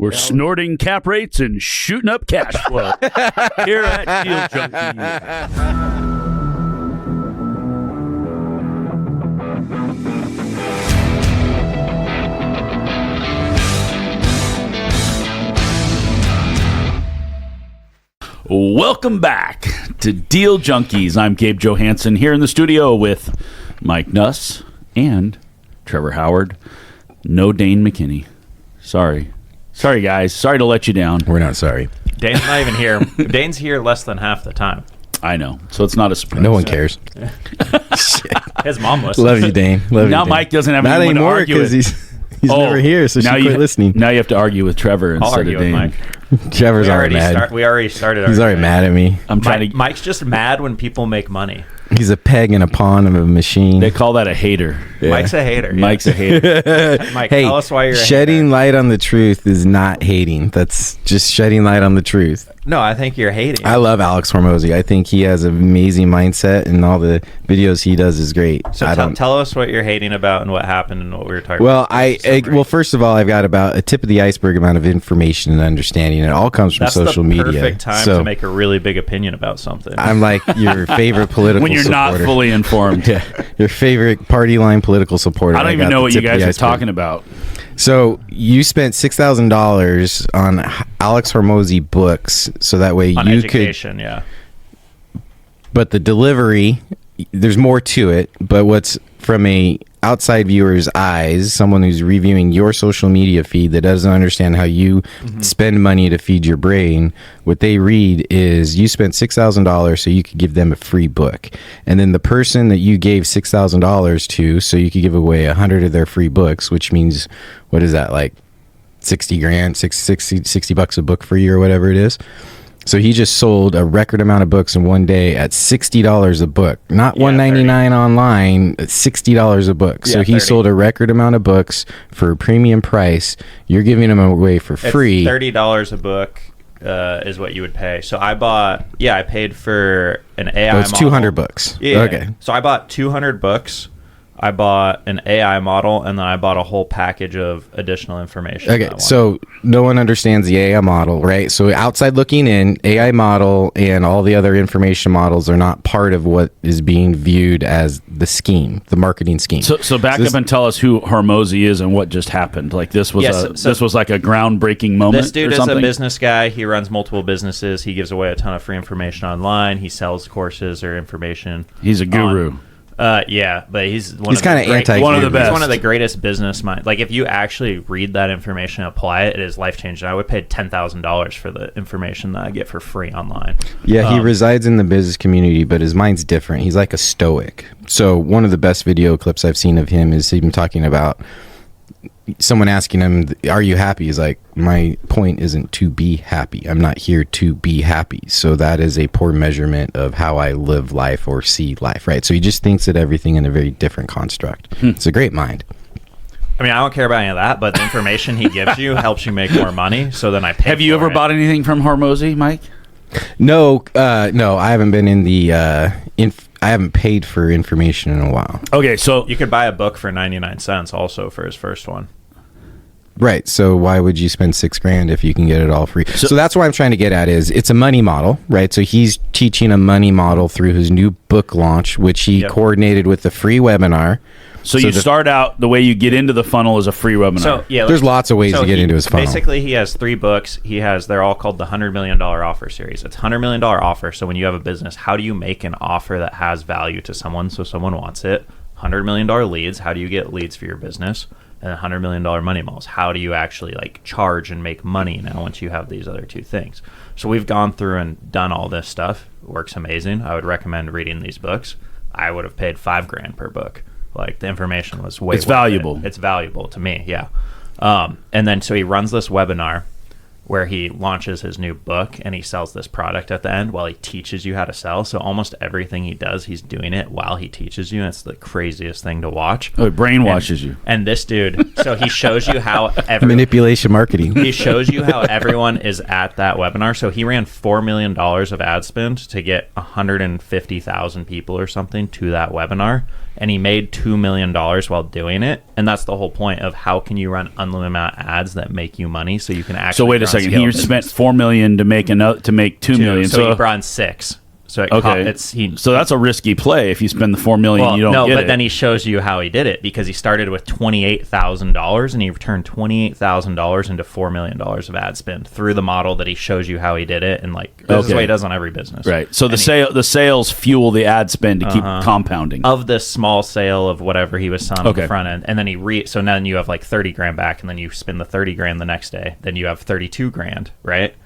We're snorting cap rates and shooting up cash flow here at Deal Junkies. Welcome back to Deal Junkies. I'm Gabe Johansson here in the studio with Mike Nuss and Trevor Howard. No Dane McKinney. Sorry, guys. Sorry to let you down. We're not sorry. Dane's not even here. Dane's here less than half the time. I know. So it's not a surprise. No one cares. His mom listens. Love you, Dane. Love you, now Dane. Mike doesn't have not anyone anymore to argue with. He's never here, so she quit listening. Now you have to argue with Trevor I'll instead argue of with Dane. Mike. Trevor's already mad. We already started. He's already mad at me. Mike's just mad when people make money. He's a peg and a pawn of a machine. They call that a hater. Yeah. Mike's a hater. Yeah. Mike's a hater. Mike, Hey, tell us why you're a shedding hater. light on the truth is not hating. That's just shedding light on the truth. No, I think you're hating. I love Alex Hormozi. I think he has an amazing mindset, and all the videos he does is great. So tell us what you're hating about and what happened and what we were talking Well, about. well, first of all, I've got about a tip of the iceberg amount of information and understanding. It all comes from That's social the media. perfect time So to make a really big opinion about something. I'm like your favorite political When you're supporter. not fully informed. Yeah, your favorite party line political supporter. I don't even know what you guys are talking about. So you spent $6,000 on Alex Hormozi books, so that way on you education, could. yeah. But the delivery, there's more to it. But what's from a outside viewer's eyes, someone who's reviewing your social media feed that doesn't understand how you spend money to feed your brain, what they read is you spent $6,000 so you could give them a free book. And then the person that you gave $6,000 to so you could give away 100 of their free books, which means, what is that, like 60 grand, 60 bucks a book for you or whatever it is. So he just sold a record amount of books in one day at $60 a book, not $199 online, at $60 a book. So he 30. sold a record amount of books for a premium price. You're giving them away for free. $30 a book is what you would pay. So I paid for an AI model. It's 200 books. Yeah. Okay. So I bought 200 books. I bought an AI model, and then I bought a whole package of additional information. Okay, so no one understands the AI model, right? So outside looking in, AI model and all the other information models are not part of what is being viewed as the scheme, the marketing scheme. So back up and tell us who Hormozi is and what just happened. Like this was this was like a groundbreaking moment. This dude or is something? a business guy. He runs multiple businesses. He gives away a ton of free information online. He sells courses or information. He's a guru. Yeah, but he's kind of anti. One of the best. He's one of the greatest business minds. Like, if you actually read that information and apply it, it is life changing. I would pay $10,000 for the information that I get for free online. Yeah, he resides in the business community, but his mind's different. He's like a stoic. So one of the best video clips I've seen of him is him talking about someone asking him, "Are you happy?" He's like, "My point isn't to be happy. I'm not here to be happy." So that is a poor measurement of how I live life or see life, right? So he just thinks that everything in a very different construct. It's a great mind. I mean, I don't care about any of that, but the information he gives you helps you make more money. So then I pay. Have you ever bought anything from Hormozi, Mike? No, I haven't been in the I haven't paid for information in a while. Okay, so You could buy a book for 99 cents also for his first one. Right. So why would you spend $6,000 if you can get it all free? So that's what I'm trying to get at is it's a money model, right? So he's teaching a money model through his new book launch, which he coordinated with a free webinar. So you start out, the way you get into the funnel is a free webinar. So yeah, There's lots of ways to get into his funnel. Basically, he has 3 books. They're all called the $100 million offer series. It's $100 million offer. So when you have a business, how do you make an offer that has value to someone so someone wants it? $100 million leads. How do you get leads for your business? And $100 million money models. How do you actually charge and make money now once you have these other 2 things? So we've gone through and done all this stuff. It works amazing. I would recommend reading these books. I would have paid $5,000 per book. The information was way. It's valuable. It's valuable to me, yeah. And then so he runs this webinar where he launches his new book and he sells this product at the end while he teaches you how to sell. So almost everything he does, he's doing it while he teaches you. And it's the craziest thing to watch. Oh, it brainwashes you. And this dude, so he shows you how manipulation marketing. He shows you how everyone is at that webinar. So he ran $4 million of ad spend to get 150,000 people or something to that webinar. and he made $2 million while doing it. And that's the whole point of how can you run unlimited amount of ads that make you money so you can actually. So wait a second. He spent $4 million to make $2 million. So he brought in 6. So so that's a risky play if you spend the $4 million. You don't get it. No, but then he shows you how he did it, because he started with $28,000 and he returned $28,000 into $4 million of ad spend through the model that he shows you how he did it, and like this is what he does on every business. Right. So the sales fuel the ad spend to keep compounding of this small sale of whatever he was selling on the front end, and then so then you have like 30 grand back, and then you spend the 30 grand the next day, then you have 32 grand, right?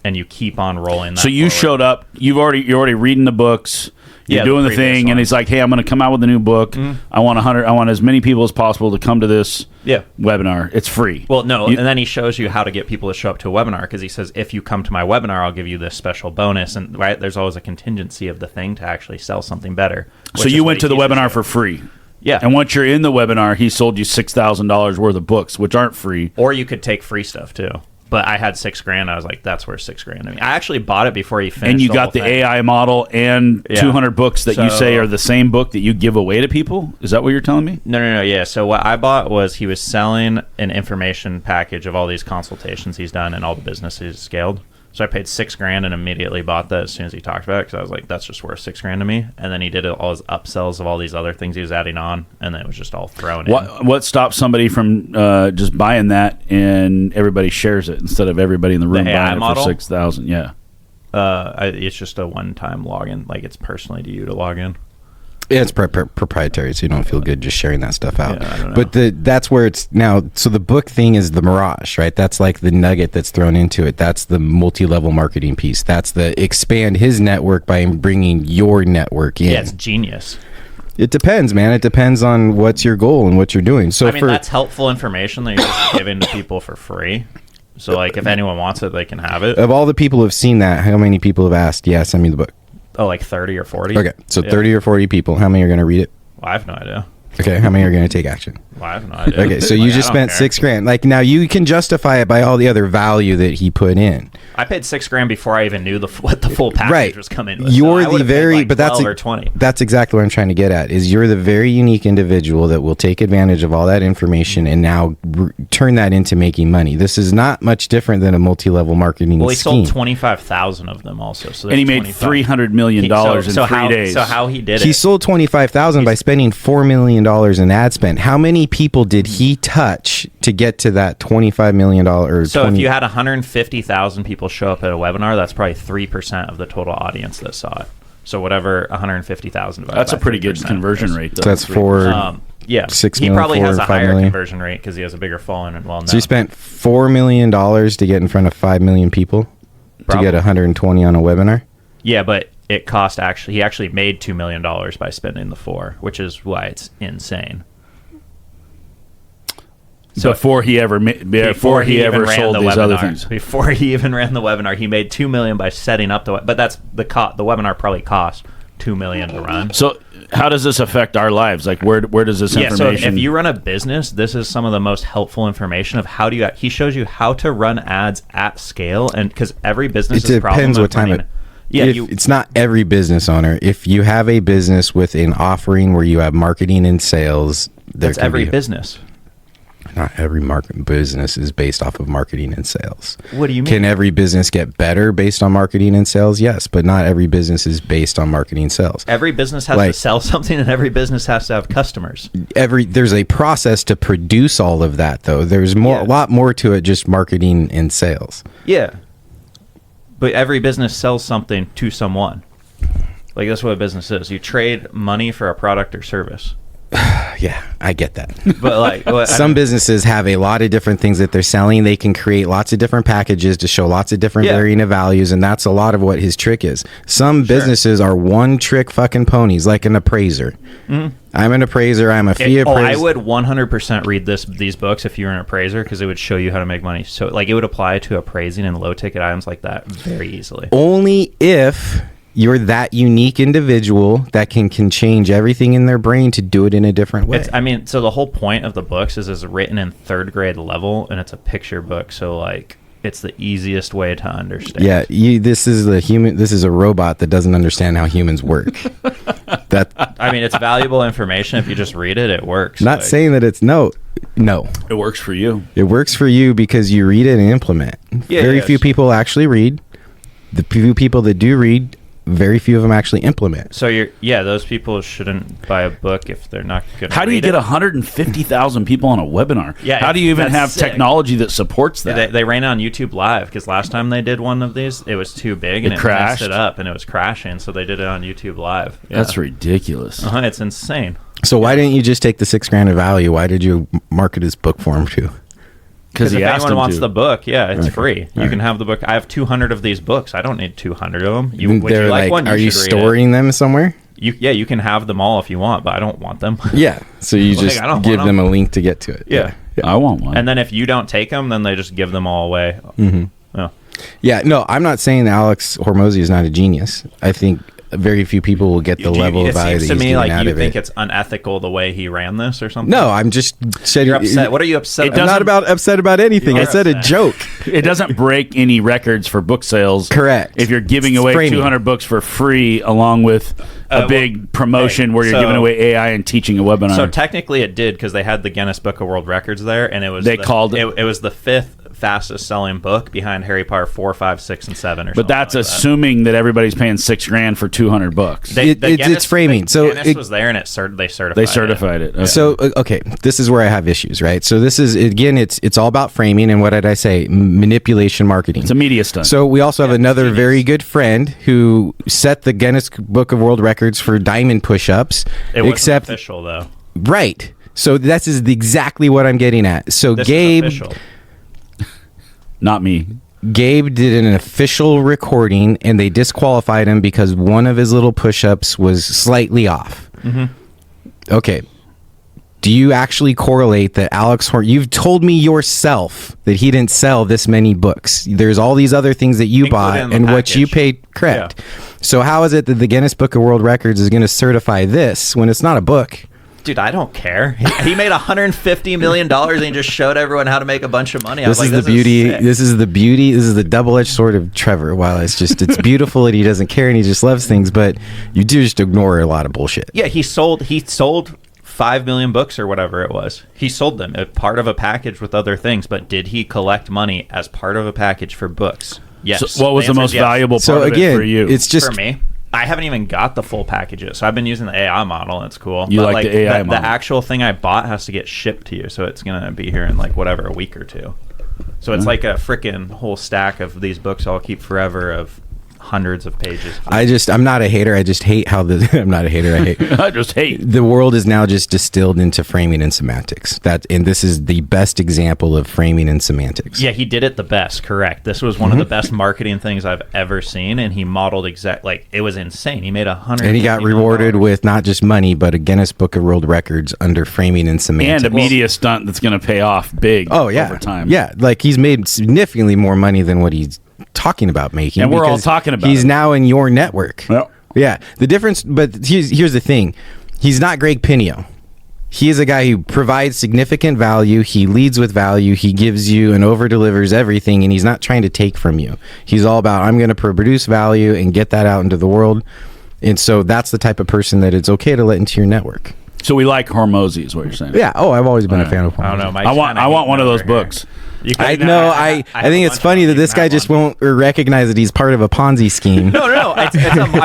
And you keep on rolling that. So you forward. Showed up. You're already reading the books. You're doing the thing, one. And he's like, "Hey, I'm going to come out with a new book. I want as many people as possible to come to this webinar. It's free." Well, no, and then he shows you how to get people to show up to a webinar, because he says, "If you come to my webinar, I'll give you this special bonus." And right, there's always a contingency of the thing to actually sell something better. So you went to the webinar for free. Yeah. And once you're in the webinar, he sold you $6,000 worth of books, which aren't free. Or you could take free stuff too. But I had $6,000. I was like, that's worth $6,000 to me. I actually bought it before he finished. And you got the AI model and 200 books that you say are the same book that you give away to people? Is that what you're telling me? No. Yeah. So what I bought was he was selling an information package of all these consultations he's done and all the businesses he's scaled. So I paid $6,000 and immediately bought that as soon as he talked about it, because I was like, that's just worth $6,000 to me. And then he did all his upsells of all these other things he was adding on, and then it was just all thrown in. What stops somebody from just buying that and everybody shares it instead of everybody in the room buying it for $6,000? Yeah. It's just a one-time login. Like, it's personally to you to log in. Yeah, it's proprietary, so you don't feel good just sharing that stuff out. Yeah, I don't know. But that's where it's now. So the book thing is the mirage, right? That's like the nugget that's thrown into it. That's the multi-level marketing piece. That's the expand his network by bringing your network in. Yeah, it's genius. It depends, man. It depends on what's your goal and what you're doing. So that's helpful information that you're just giving to people for free. So, like, if anyone wants it, they can have it. Of all the people who've seen that, how many people have asked, yeah, send me the book? Oh, like 30 or 40? Okay, so 30 or 40 people. How many are going to read it? Well, I have no idea. Okay, how many are going to take action? Well, I have no idea. Okay, so you just spent $6,000. Like, now you can justify it by all the other value that he put in. I paid $6,000 before I even knew what the full package was coming with. You're so the very, but that's or 20. That's exactly what I'm trying to get at. Is you're the very unique individual that will take advantage of all that information and now turn that into making money. This is not much different than a multi-level marketing scheme. Well, he sold 25,000 of them also, so and he made $300 million in 3 days. So how he did it? He sold 25,000 by spending $4 million in ad spend. How many people did he touch to get to that $25 million? So if you had 150,000 people show up at a webinar, that's probably 3% of the total audience that saw it. So whatever 150,000. That's a pretty good conversion rate, though. So that's for he probably has a higher conversion rate because he has a bigger following and well known. So you spent $4 million to get in front of 5 million people to get 120 on a webinar? Yeah, but it cost he actually made $2 million by spending the 4, which is why it's insane. So before he ever sold these other things, before he even ran the webinar, he made $2 million by setting up but that's the webinar probably cost $2 million to run. So how does this affect our lives? Like where does this information? So if you run a business, this is some of the most helpful information of how do you. He shows you how to run ads at scale, and because every business it depends what time it's not every business owner. If you have a business with an offering where you have marketing and sales, that's every business. Not every business is based off of marketing and sales. What do you mean? Can every business get better based on marketing and sales? Yes, but not every business is based on marketing and sales. Every business has to sell something, and every business has to have customers. There's a process to produce all of that, though. There's a lot more to it, just marketing and sales. Yeah, but every business sells something to someone. Like, that's what a business is. You trade money for a product or service. Yeah, I get that. But some businesses have a lot of different things that they're selling. They can create lots of different packages to show lots of different varying of values, and that's a lot of what his trick is. Some businesses are one trick fucking ponies, like an appraiser. Mm-hmm. I'm an appraiser. I'm a fee appraiser. I would 100% read these books if you were an appraiser, because it would show you how to make money. So, like, it would apply to appraising and low ticket items like that very easily. Only if you're that unique individual that can change everything in their brain to do it in a different way. So the whole point of the books is written in 3rd grade level, and it's a picture book. So, like, it's the easiest way to understand. Yeah, this is a robot that doesn't understand how humans work. I mean, it's valuable information. If you just read it, it works. Not saying that it's no. It works for you. It works for you because you read it and implement. Very few people actually read. The few people that do read, very few of them actually implement. So those people shouldn't buy a book if they're not going to. How do you get 150,000 people on a webinar? Yeah, how do you even have sick. Technology that supports that? They ran on YouTube Live because last time they did one of these, it was too big and it crashed. messed it up and it was crashing. So they did it on YouTube Live. Yeah. That's ridiculous. It's insane. So why didn't you just take the $6,000 of value? Why did you market his book for him too? Because if anyone wants to. The book, it's free. You can have the book. I have 200 of these books. I don't need 200 of them. Would you like one? Are you storing them somewhere? You can have them all if you want, but I don't want them. Yeah. So you just give them a link to get to it. Yeah. I want one. And then if you don't take them, then they just give them all away. Mm-hmm. Yeah. No, I'm not saying that Alex Hormozi is not a genius. I think very few people will get the level of value that he's getting out of it. It seems to me like you think it's unethical the way he ran this or something. No, I'm just saying. You're upset. What are you upset about? I'm not upset about anything. I said a joke. It doesn't break any records for book sales. Correct. If you're giving away 200 books for free along with a big promotion where you're giving away AI and teaching a webinar. So technically it did because they had the Guinness Book of World Records there, and it was it was the 5th fastest selling book behind Harry Potter 4, 5, 6, and 7 or something. But that's like assuming that everybody's paying $6,000 for 200 books. It's framing. So Guinness was there, and they certified. They certified it. Okay. So this is where I have issues, right? So this is again, it's all about framing, and what did I say? Manipulation marketing. It's a media stunt. So we also have another very good friend who set the Guinness Book of World Records for diamond push-ups. It wasn't official though. Right. So this is exactly what I'm getting at. So this Gabe. is official. Not me. Gabe did an official recording, and they disqualified him because one of his little push-ups was slightly off. Mm-hmm. Okay. Do you actually correlate that you've told me yourself that he didn't sell this many books. There's all these other things that you bought and what you paid. Correct. Yeah. So how is it that the Guinness Book of World Records is going to certify this when it's not a book? Dude, I don't care. He made $150 million and he just showed everyone how to make a bunch of money. This is the beauty. This is the double-edged sword of Trevor. While it's beautiful that he doesn't care and he just loves things, but you do just ignore a lot of bullshit. Yeah, he sold 5 million books or whatever it was. He sold them as part of a package with other things, but did he collect money as part of a package for books? Yes. So what was the most valuable part of it for you? It's just for me. I haven't even got the full packages, so I've been using the AI model, and it's cool. You like the AI model? The actual thing I bought has to get shipped to you, so it's going to be here in a week or two. So it's like a freaking whole stack of these books I'll keep forever of hundreds of pages. I'm not a hater. I just hate how I'm not a hater. I hate. I just hate. The world is now just distilled into framing and semantics. And this is the best example of framing and semantics. Yeah, he did it the best. Correct. This was one of the best marketing things I've ever seen, and he modeled it was insane. He made $100. And he got rewarded with not just money, but a Guinness Book of World Records under framing and semantics. And a media stunt that's going to pay off big. Oh yeah, over time. Yeah, like he's made significantly more money than what he's talking about making, and we're all talking about he's now in your network. Well, yeah, the difference, but here's the thing, he's not Greg Pinio. He is a guy who provides significant value, he leads with value, he gives you and over delivers everything, and he's not trying to take from you. He's all about, I'm going to produce value and get that out into the world. And so that's the type of person that it's okay to let into your network. So we like Hormozi is what you're saying. Yeah. Oh, I've always been a fan of Hormozi. I don't know. I want one of those books. I think it's funny that this guy just won't recognize that he's part of a Ponzi scheme. No. I'm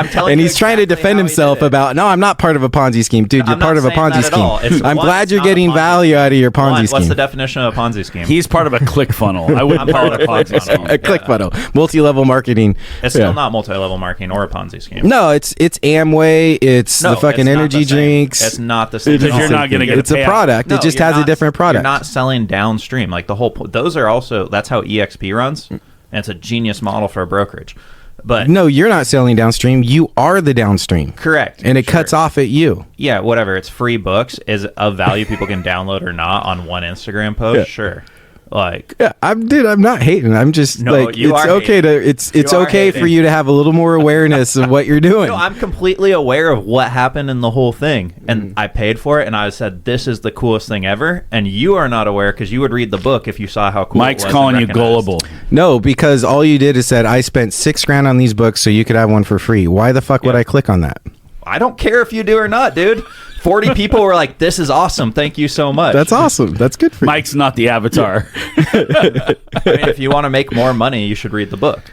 telling you. And he's trying to defend himself about, no, I'm not part of a Ponzi scheme. Dude, you're part of a Ponzi scheme. I'm glad you're getting value out of your Ponzi scheme. What's the definition of a Ponzi scheme? He's part of a click funnel. I wouldn't call it a Ponzi scheme. A click funnel. Multi-level marketing. It's still not multi-level marketing or a Ponzi scheme. No, it's Amway. It's the fucking energy drinks. It's not the same. Because you're not going to get It's a product. It just has a different product. You're not selling downstream. Like the whole those are also, that's how EXP runs, and it's a genius model for a brokerage. But no, you're not selling downstream. You are the downstream. Correct. And it cuts off at you. Yeah, whatever. It's free books. Is of value people can download or not on one Instagram post? Yeah. Sure. Like, Yeah, I'm not hating. I'm just No, like, you it's are okay hating. to it's You are okay for hating. you to have a little more awareness of what you're doing. no, I'm completely aware of what happened in the whole thing, and I paid for it, and I said this is the coolest thing ever. And you are not aware because you would read the book if you saw how cool. Mike's it was calling and you recognized. gullible. No, because all you did is said I spent $6,000 on these books so you could have one for free. Why the fuck would Yeah. I click on that? I don't care if you do or not, dude. 40 people were like, "This is awesome. Thank you so much." That's awesome. That's good for you. Mike's not the avatar. I mean, if you want to make more money, you should read the book.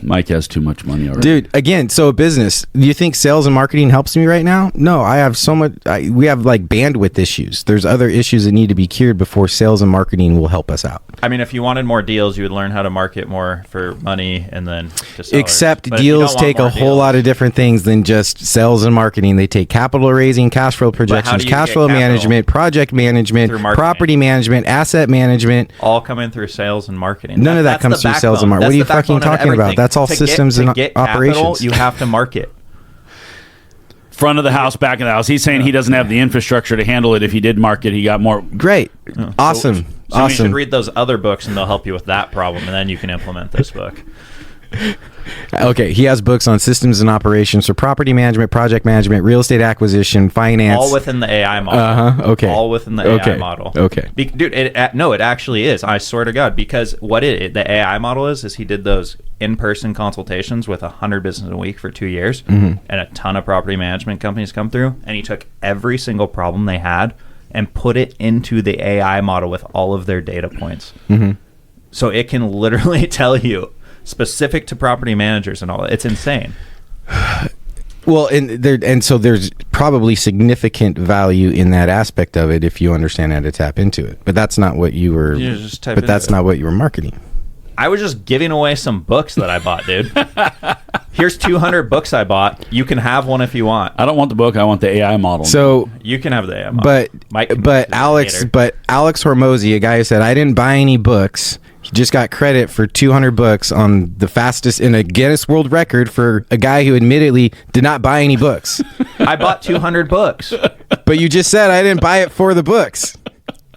Mike has too much money already. Dude, again, so a business. Do you think sales and marketing helps me right now? No, I have so much. We have like bandwidth issues. There's other issues that need to be cured before sales and marketing will help us out. I mean, if you wanted more deals, you would learn how to market more for money and then to sellers. Except But if you don't deals want take more a whole deals- lot of different things than just sales and marketing. They take capital raising, cash flow projections, you cash get flow capital? management, project management, Through marketing. property management, asset management. all coming through sales and marketing. None of that That's comes the through sales and backbone. marketing. What are you That's the fucking backbone of talking about? everything. That's all To systems and get operations. Capital, you have to market. Front of the house, back of the house. He's saying he doesn't have the infrastructure to handle it. If he did market, he got more. Great. Awesome. So you awesome. should read those other books, and they'll help you with that problem, and then you can implement this book. Okay, he has books on systems and operations for property management, project management, real estate acquisition, finance. All within the AI model. Okay. All within the Okay. AI model. Okay. Dude, it actually is. I swear to God, because what the AI model is he did those in-person consultations with 100 businesses a week for 2 years, and a ton of property management companies come through, and he took every single problem they had and put it into the AI model with all of their data points. So it can literally tell you specific to property managers and all that. It's insane. Well, and so there's probably significant value in that aspect of it if you understand how to tap into it. But that's not what you were. You just type But into that's it. not what you were marketing. I was just giving away some books that I bought, dude. Here's 200 books I bought. You can have one if you want. I don't want the book. I want the AI model. So, You can have the AI model. but Mike can but do that Alex later. but Alex Hormozi, a guy who said I didn't buy any books. He just got credit for 200 books on the fastest in a Guinness World Record for a guy who admittedly did not buy any books. I bought 200 books. But you just said I didn't buy it for the books.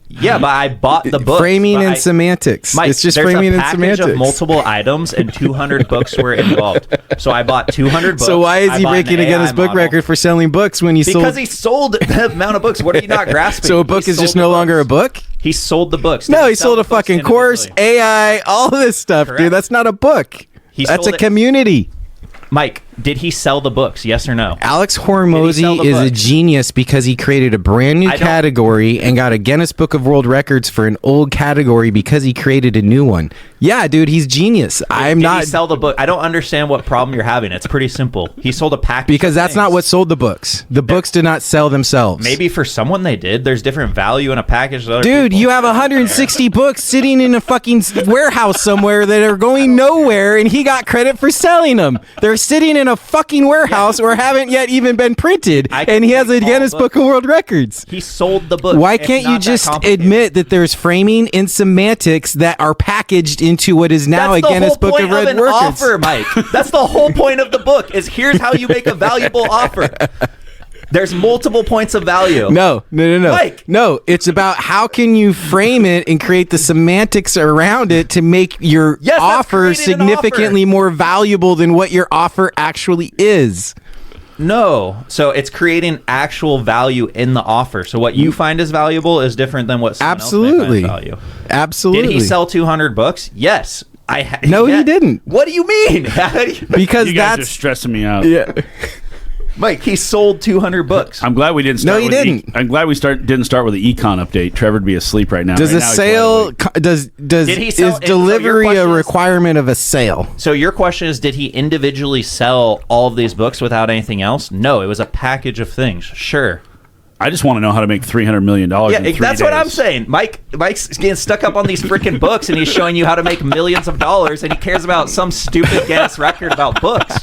Yeah, but I bought the books. Framing but and semantics. Mike, It's just there's framing a and package semantics. of multiple items, and 200 books were involved. So I bought 200 books. So why is I he bought breaking an a Guinness AI Book model. record for selling books when he Because sold? he sold the amount of books. What are you not grasping? So a book He is just sold no the longer a books. book? He sold the books. No, Did he sold sell a the books fucking course, individually? AI, all of this stuff, Correct. dude. That's not a book. That's sold a it- community. Mike, did he sell the books? Yes or no? Alex Did he sell Hormozi the is a books? genius because he created a brand new I don't- category and got a Guinness Book of World Records for an old category because he created a new one. Yeah, dude, he's genius. I'm Did not he sell the book? I don't understand what problem you're having. It's pretty simple. He sold a package. because of that's not things. what sold the books. The books did not sell themselves. Maybe for someone they did. There's different value in a package. To other Dude, people. you have 160 books sitting in a fucking warehouse somewhere that are going nowhere, and he got credit for selling them. They're sitting in a fucking warehouse or haven't yet even been printed, I can and he has a take all Guinness books. Book of World Records. He sold the book. Why It's can't you not that just complicated. admit that there's framing and semantics that are packaged into what is now That's a the Guinness whole Book point of World an Records? offer, Mike. That's the whole point of the book. Is here's how you make a valuable offer. There's multiple points of value. No. Mike. No, it's about how can you frame it and create the semantics around it to make your Yes, that's offer creating an significantly more valuable than what your offer actually is. No. So it's creating actual value in the offer. So what you find is valuable is different than what someone Absolutely. else may find value. Absolutely. Did he sell 200 books? Yes. No, he didn't. What do you mean? Because you guys are that's stressing me out. yeah. Mike, he sold 200 books. I'm glad we didn't. No, Start you with didn't. I'm glad we didn't start with the econ update. Trevor'd be asleep right now. Does Right a now he's sale wide awake. does Did he sell- is so your delivery a question is- requirement of a sale? So your question is, did he individually sell all of these books without anything else? No, it was a package of things. Sure. I just want to know how to make $300 million. Yeah, in 3 that's what days. I'm saying. Mike's getting stuck up on these freaking books, and he's showing you how to make millions of dollars, and he cares about some stupid Guinness record about books.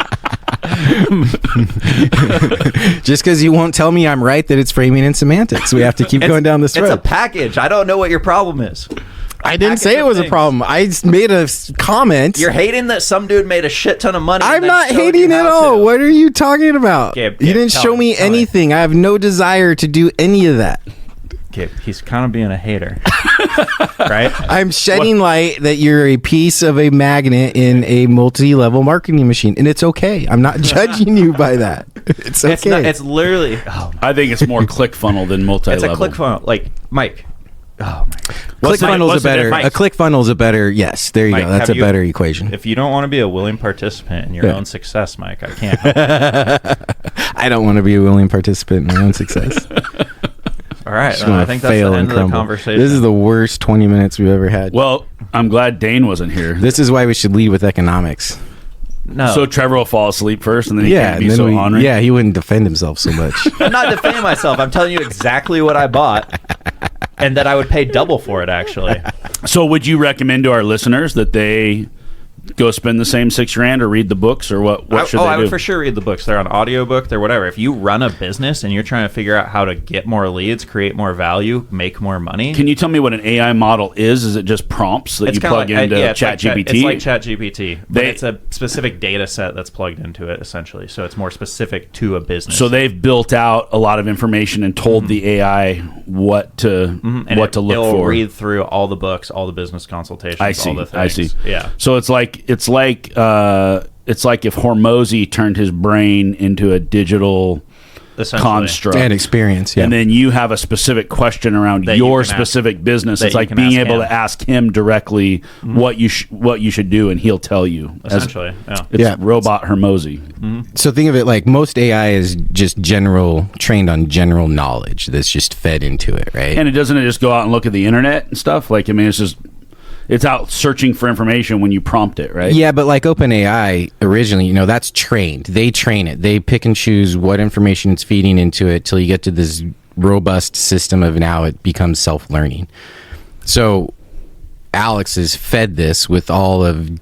Just because you won't tell me I'm right that it's framing and semantics, we have to keep going down this It's a road. package. I don't know what your problem is. I didn't say package it of was a things. problem. I just made a comment. You're hating that some dude made a shit ton of money. and I'm then not showed you hating at how all. to. What are you talking about? Gabe, you didn't tell show me, me tell me. anything. I have no desire to do any of that. He's kind of being a hater, right? I'm shedding light that you're a piece of a magnet in a multi-level marketing machine, and it's okay. I'm not judging you by that. It's okay. It's literally. I think it's more ClickFunnels than multi-level. It's a ClickFunnels. Like, Mike. Oh my God. A ClickFunnels a better. Yes, there you Mike, go. That's a better equation. If you don't want to be a willing participant in your own success, Mike, I can't help I don't want to be a willing participant in my own success. All right, I think that's the end of the conversation. This is the worst 20 minutes we've ever had. Well, I'm glad Dane wasn't here. This is why we should lead with economics. No. So Trevor will fall asleep first, and then he can't be so honored. Yeah, he wouldn't defend himself so much. I'm not defending myself. I'm telling you exactly what I bought, and that I would pay double for it, actually. So would you recommend to our listeners that they go spend the same $6,000 or read the books, or what should they do? I would for sure read the books. They're on audiobook, they're whatever. If you run a business and you're trying to figure out how to get more leads, create more value, make more money. Can you tell me what an AI model is? Is it just prompts that you plug into ChatGPT? It's like ChatGPT, but it's a specific data set that's plugged into it, essentially. So it's more specific to a business. So they've built out a lot of information and told the AI what to look for. It'll read through all the books, all the business consultations, all the things. I see. Yeah. So it's like if Hormozi turned his brain into a digital construct and experience, and then you have a specific question around your specific business. It's like being able to ask him directly what you should do, and he'll tell you. Essentially, it's robot Hormozi. So think of it like most AI is just trained on general knowledge that's just fed into it, right? And it doesn't just go out and look at the internet and stuff. Like, I mean, it's out searching for information when you prompt it, right? Yeah, but like OpenAI originally, that's trained. They train it. They pick and choose what information it's feeding into it till you get to this robust system of now it becomes self-learning. So Alex is fed this with all of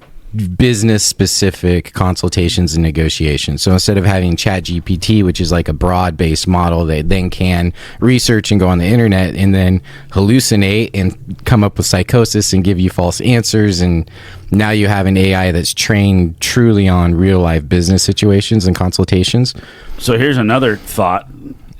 business-specific consultations and negotiations. So instead of having ChatGPT, which is like a broad-based model that then can research and go on the internet and then hallucinate and come up with psychosis and give you false answers, and now you have an AI that's trained truly on real-life business situations and consultations. So here's another thought.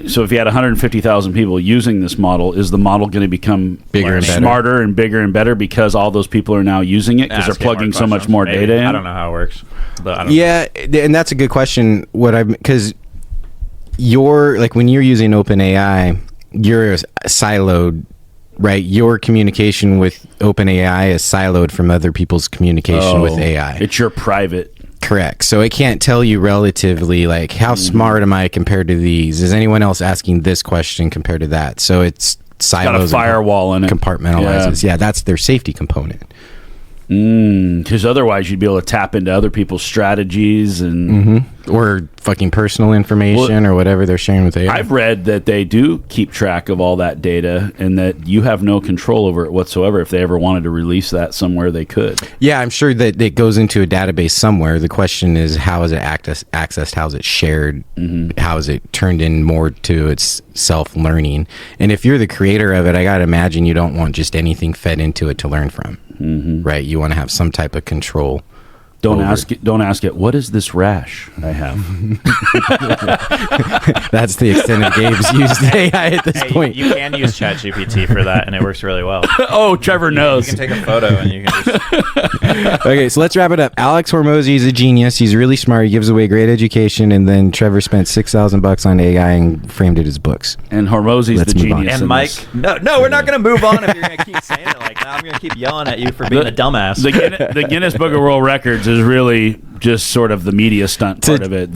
So if you had 150,000 people using this model, is the model going to become bigger and better, smarter and bigger and better because all those people are now using it because they're plugging so much more data in? I don't know how it works. But I don't know. And that's a good question. Because when you're using OpenAI, you're siloed, right? Your communication with OpenAI is siloed from other people's communication with AI. It's your private. Correct. So it can't tell you relatively like how smart am I compared to these? Is anyone else asking this question compared to that? So it's silos. Got a firewall in it. Compartmentalizes. Yeah, that's their safety component. Because otherwise you'd be able to tap into other people's strategies and or fucking personal information or whatever they're sharing with AI. I've read that they do keep track of all that data and that you have no control over it whatsoever. If they ever wanted to release that somewhere, they could. Yeah, I'm sure that it goes into a database somewhere. The question is, how is it accessed? How is it shared? How is it turned in more to its self-learning? And if you're the creator of it, I got to imagine you don't want just anything fed into it to learn from. Right? You want to have some type of control. Don't ask it. What is this rash I have? That's the extent of Gabe's use of AI at this point. You can use ChatGPT for that, and it works really well. Oh, Trevor knows. You can take a photo, and you can just. Okay, so let's wrap it up. Alex Hormozi is a genius. He's really smart. He gives away great education, and then Trevor spent $6,000 on AI and framed it as books. And Hormozi's the genius. And Mike, no, we're not going to move on if you're going to keep saying it like that. I'm going to keep yelling at you for being a dumbass. The Guinness Book of World Records is really just sort of the media stunt part of it.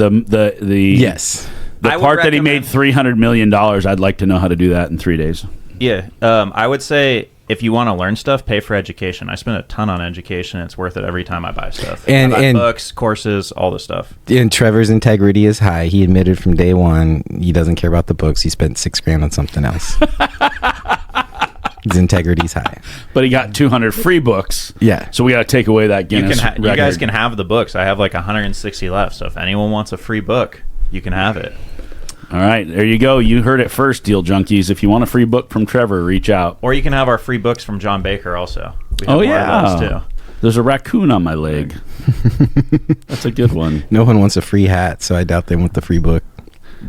Yes. The part that he made $300 million, I'd like to know how to do that in 3 days. Yeah. I would say if you want to learn stuff, pay for education. I spend a ton on education. It's worth it every time I buy stuff. I buy books, courses, all this stuff. And Trevor's integrity is high. He admitted from day one he doesn't care about the books. He spent $6,000 on something else. His integrity's high. But he got 200 free books. Yeah. So we got to take away that Guinness record. You guys can have the books. I have like 160 left. So if anyone wants a free book, you can have it. All right. There you go. You heard it first, Deal Junkies. If you want a free book from Trevor, reach out. Or you can have our free books from John Baker also. We have more of those too. There's a raccoon on my leg. That's a good one. No one wants a free hat, so I doubt they want the free book.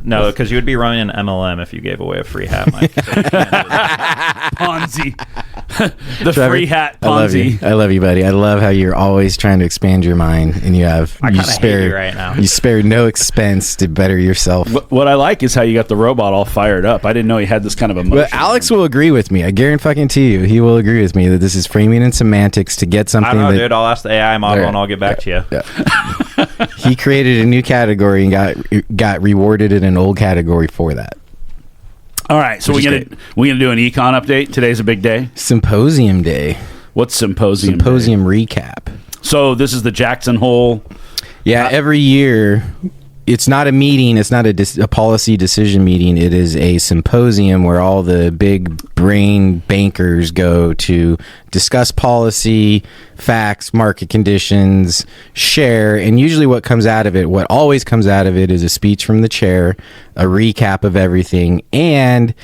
No, because you would be running an MLM if you gave away a free hat, Mike. So you can't do that. Ponzi. The Trevor, free hat I love you. Ponzi. I love you, buddy. I love how you're always trying to expand your mind, and you I kinda hate you right now. You spare no expense to better yourself. What I like is how you got the robot all fired up. I didn't know he had this kind of emotion. But Alex will agree with me. I guarantee you, he will agree with me that this is framing and semantics to get something. I don't know, that, dude. I'll ask the AI model There. and I'll get back to you. Yeah. He created a new category and got rewarded in an old category for that. All right, so Which we're is gonna do an econ update. Today's a big day. Symposium day. What's symposium? Symposium recap. So this is the Jackson Hole. Yeah, every year. It's not a meeting. It's not a policy decision meeting. It is a symposium where all the big brain bankers go to discuss policy, facts, market conditions, share. And usually what comes out of it, what always comes out of it is a speech from the chair, a recap of everything. And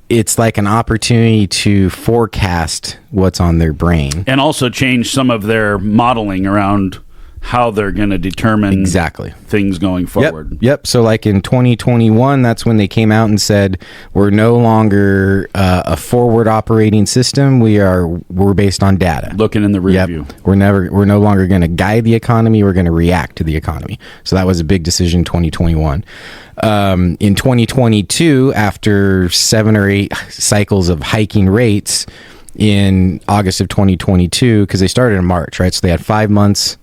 it's like an opportunity to forecast what's on their brain. And also change some of their modeling around how they're going to determine Exactly. things going forward. Yep. So like in 2021, that's when they came out and said, we're no longer a forward operating system. We're based on data. Looking in the rear view. We're no longer going to guide the economy. We're going to react to the economy. So that was a big decision in 2021. In 2022, after 7 or 8 cycles of hiking rates in August of 2022, because they started in March, right? So they had 5 months.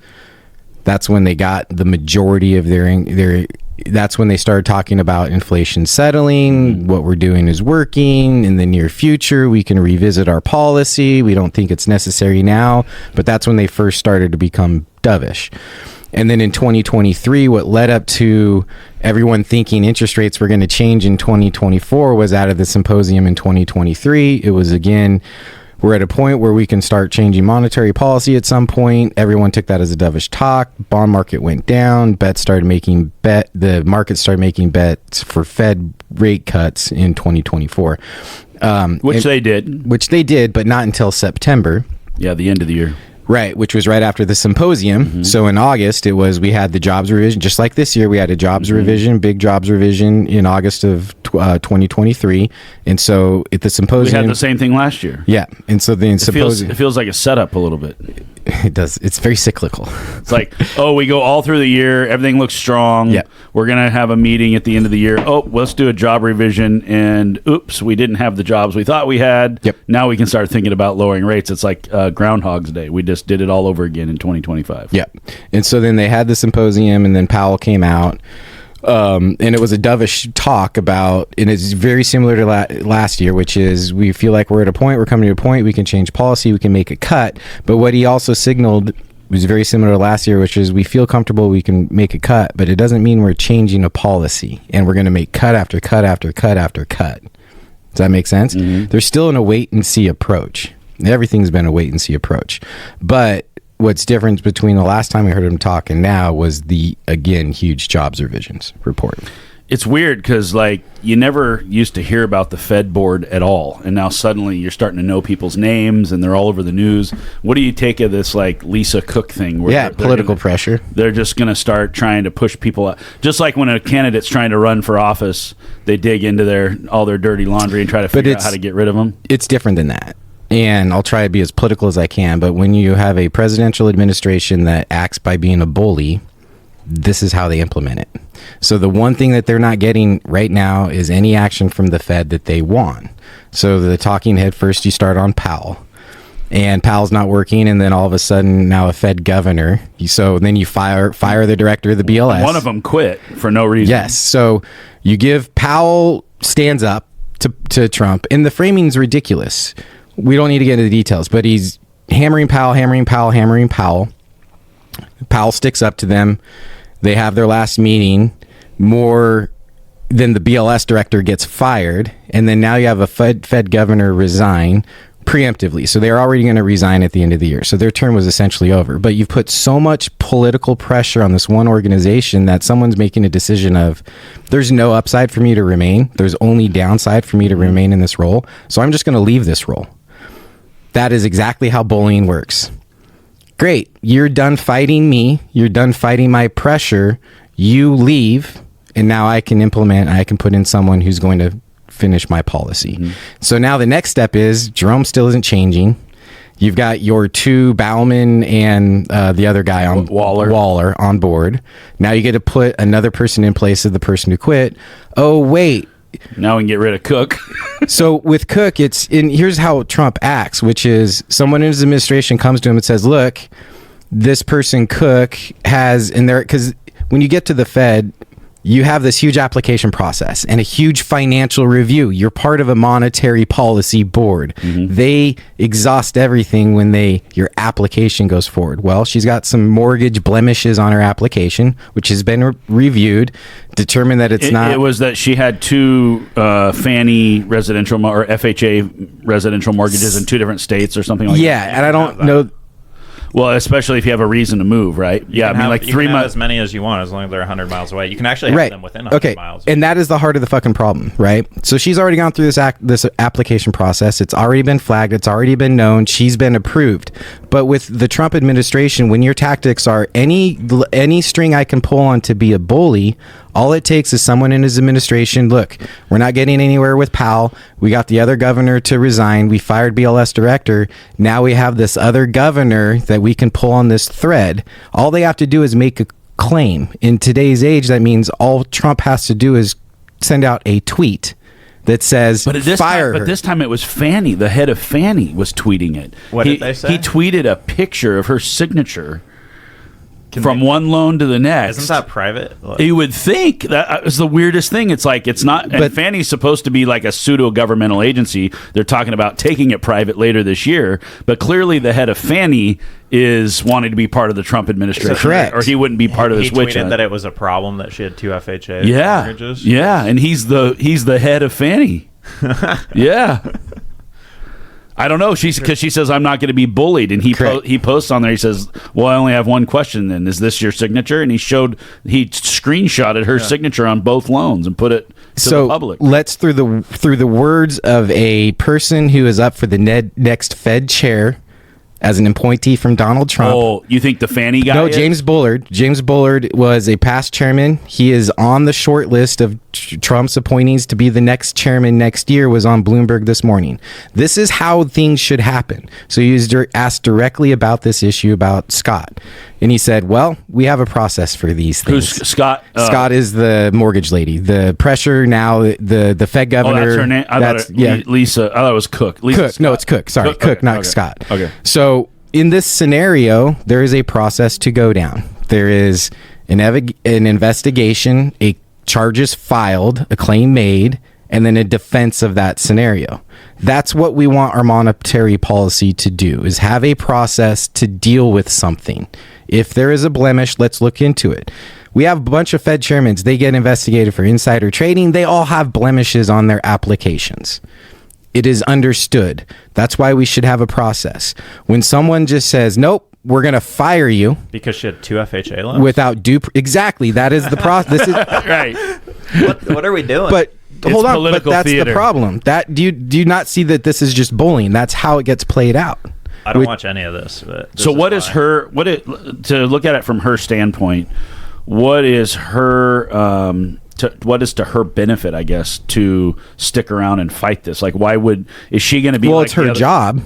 That's when they got the majority of their. That's when they started talking about inflation settling. What we're doing is working. In the near future, we can revisit our policy. We don't think it's necessary now, but that's when they first started to become dovish. And then in 2023, what led up to everyone thinking interest rates were going to change in 2024 was out of the symposium in 2023. It was again. We're at a point where we can start changing monetary policy at some point. Everyone took that as a dovish talk. Bond market went down. The market started making bets for Fed rate cuts in 2024. Which they did. Which they did, but not until September. Yeah, the end of the year. Right, which was right after the symposium. Mm-hmm. So in August, we had the jobs revision. Just like this year, we had a jobs revision, big jobs revision in August of 2023. And so at the symposium... We had the same thing last year. Yeah, and so the symposium... It feels like a setup a little bit. It does. It's very cyclical. It's like, we go all through the year. Everything looks strong. Yeah. We're going to have a meeting at the end of the year. Let's do a job revision. And oops, we didn't have the jobs we thought we had. Yep. Now we can start thinking about lowering rates. It's like Groundhog's Day. We just did it all over again in 2025. Yeah. And so then they had the symposium, and then Powell came out. And it was a dovish talk about, and it's very similar to last year, which is we feel like we're coming to a point, we can change policy, we can make a cut. But what he also signaled was very similar to last year, which is we feel comfortable we can make a cut, but it doesn't mean we're changing a policy and we're going to make cut after cut after cut after cut. Does that make sense? Mm-hmm. There's still a wait and see approach. Everything's been a wait and see approach. But what's different between the last time we heard him talk and now was the, again, huge jobs revisions report. It's weird because, you never used to hear about the Fed board at all. And now suddenly you're starting to know people's names and they're all over the news. What do you take of this, Lisa Cook thing? Where political pressure. They're just going to start trying to push people out. Just like when a candidate's trying to run for office, they dig into all their dirty laundry and try to figure out how to get rid of them. It's different than that. And I'll try to be as political as I can, but when you have a presidential administration that acts by being a bully, this is how they implement it. So the one thing that they're not getting right now is any action from the Fed that they want. So the talking head, first you start on Powell. And Powell's not working, and then all of a sudden now a Fed governor. So then you fire the director of the BLS. One of them quit for no reason. Yes. So you give Powell stands up to Trump, and the framing's ridiculous. We don't need to get into the details, but he's hammering Powell. Powell sticks up to them. They have their last meeting. More than the BLS director gets fired, and then now you have a Fed governor resign preemptively. So they're already going to resign at the end of the year. So their term was essentially over. But you've put so much political pressure on this one organization that someone's making a decision of, there's no upside for me to remain. There's only downside for me to remain in this role. So I'm just going to leave this role. That is exactly how bullying works. Great. You're done fighting me. You're done fighting my pressure. You leave, and now I can put in someone who's going to finish my policy. So now the next step is Jerome still isn't changing. You've got your two, Bauman and the other guy on Waller on board. Now you get to put another person in place of the person who quit. Oh, wait. Now we can get rid of Cook. So with Cook, here's how Trump acts, which is someone in his administration comes to him and says, look, this person Cook has in there, because when you get to the Fed, you have this huge application process and a huge financial review. You're part of a monetary policy board. They exhaust everything when your application goes forward. Well, she's got some mortgage blemishes on her application, which has been reviewed, determined that it's not. It was that she had two Fannie residential or FHA residential mortgages in two different states or something like that. Yeah, and I don't know. Well, especially if you have a reason to move, right? Yeah, I mean, like 3 months. As many as you want, as long as they're 100 miles away. You can actually have them within 100 miles. And that is the heart of the fucking problem, right? So she's already gone through this application process. It's already been flagged. It's already been known. She's been approved. But with the Trump administration, when your tactics are any string I can pull on to be a bully, all it takes is someone in his administration. Look, we're not getting anywhere with Powell. We got the other governor to resign. We fired BLS director. Now we have this other governor that we can pull on this thread. All they have to do is make a claim. In today's age, that means all Trump has to do is send out a tweet that says fire her. But this time it was Fannie. The head of Fannie was tweeting it. What did they say? He tweeted a picture of her signature from one loan to the next. Isn't that private? You would think that is the weirdest thing. It's like it's not. And Fannie's supposed to be like a pseudo governmental agency. They're talking about taking it private later this year, but clearly the head of Fannie is wanting to be part of the Trump administration. Correct. Or he wouldn't be part of this witch hunt. He tweeted that it was a problem that she had two FHA mortgages. Yeah, and he's the head of Fannie. Yeah. I don't know. Because she says I'm not going to be bullied, and he posts on there. He says, "Well, I only have one question. Then is this your signature?" And he screenshotted her signature on both loans and put it to the public. Let's through the words of a person who is up for the next Fed chair as an appointee from Donald Trump. Oh, you think the Fannie guy? No, James Bullard. James Bullard was a past chairman. He is on the short list of Trump's appointees to be the next chairman next year, was on Bloomberg this morning. This is how things should happen. So he was asked directly about this issue about Scott. And he said, well, we have a process for these things. Who's Scott? Scott is the mortgage lady. The pressure now, the Fed governor. Oh, that's her name? I thought Lisa. I thought it was Cook. Lisa Cook. Scott. No, it's Cook. Sorry, Cook, not Scott. Okay. So in this scenario, there is a process to go down. There is an investigation, a charges filed, a claim made, and then a defense of that scenario. That's what we want our monetary policy to do, is have a process to deal with something. If there is a blemish, let's look into it. We have a bunch of Fed chairmen. They get investigated for insider trading. They all have blemishes on their applications. It is understood. That's why we should have a process. When someone just says, nope, we're going to fire you. Because she had two FHA loans? Without exactly. That is the process. Right. What are we doing? But hold on. But that's theater. The problem. Do you not see that this is just bullying? That's how it gets played out. I don't watch any of this. But so what is her, to look at it from her standpoint, what is her, what is to her benefit, I guess, to stick around and fight this? Like, is she going to be Well, it's her job.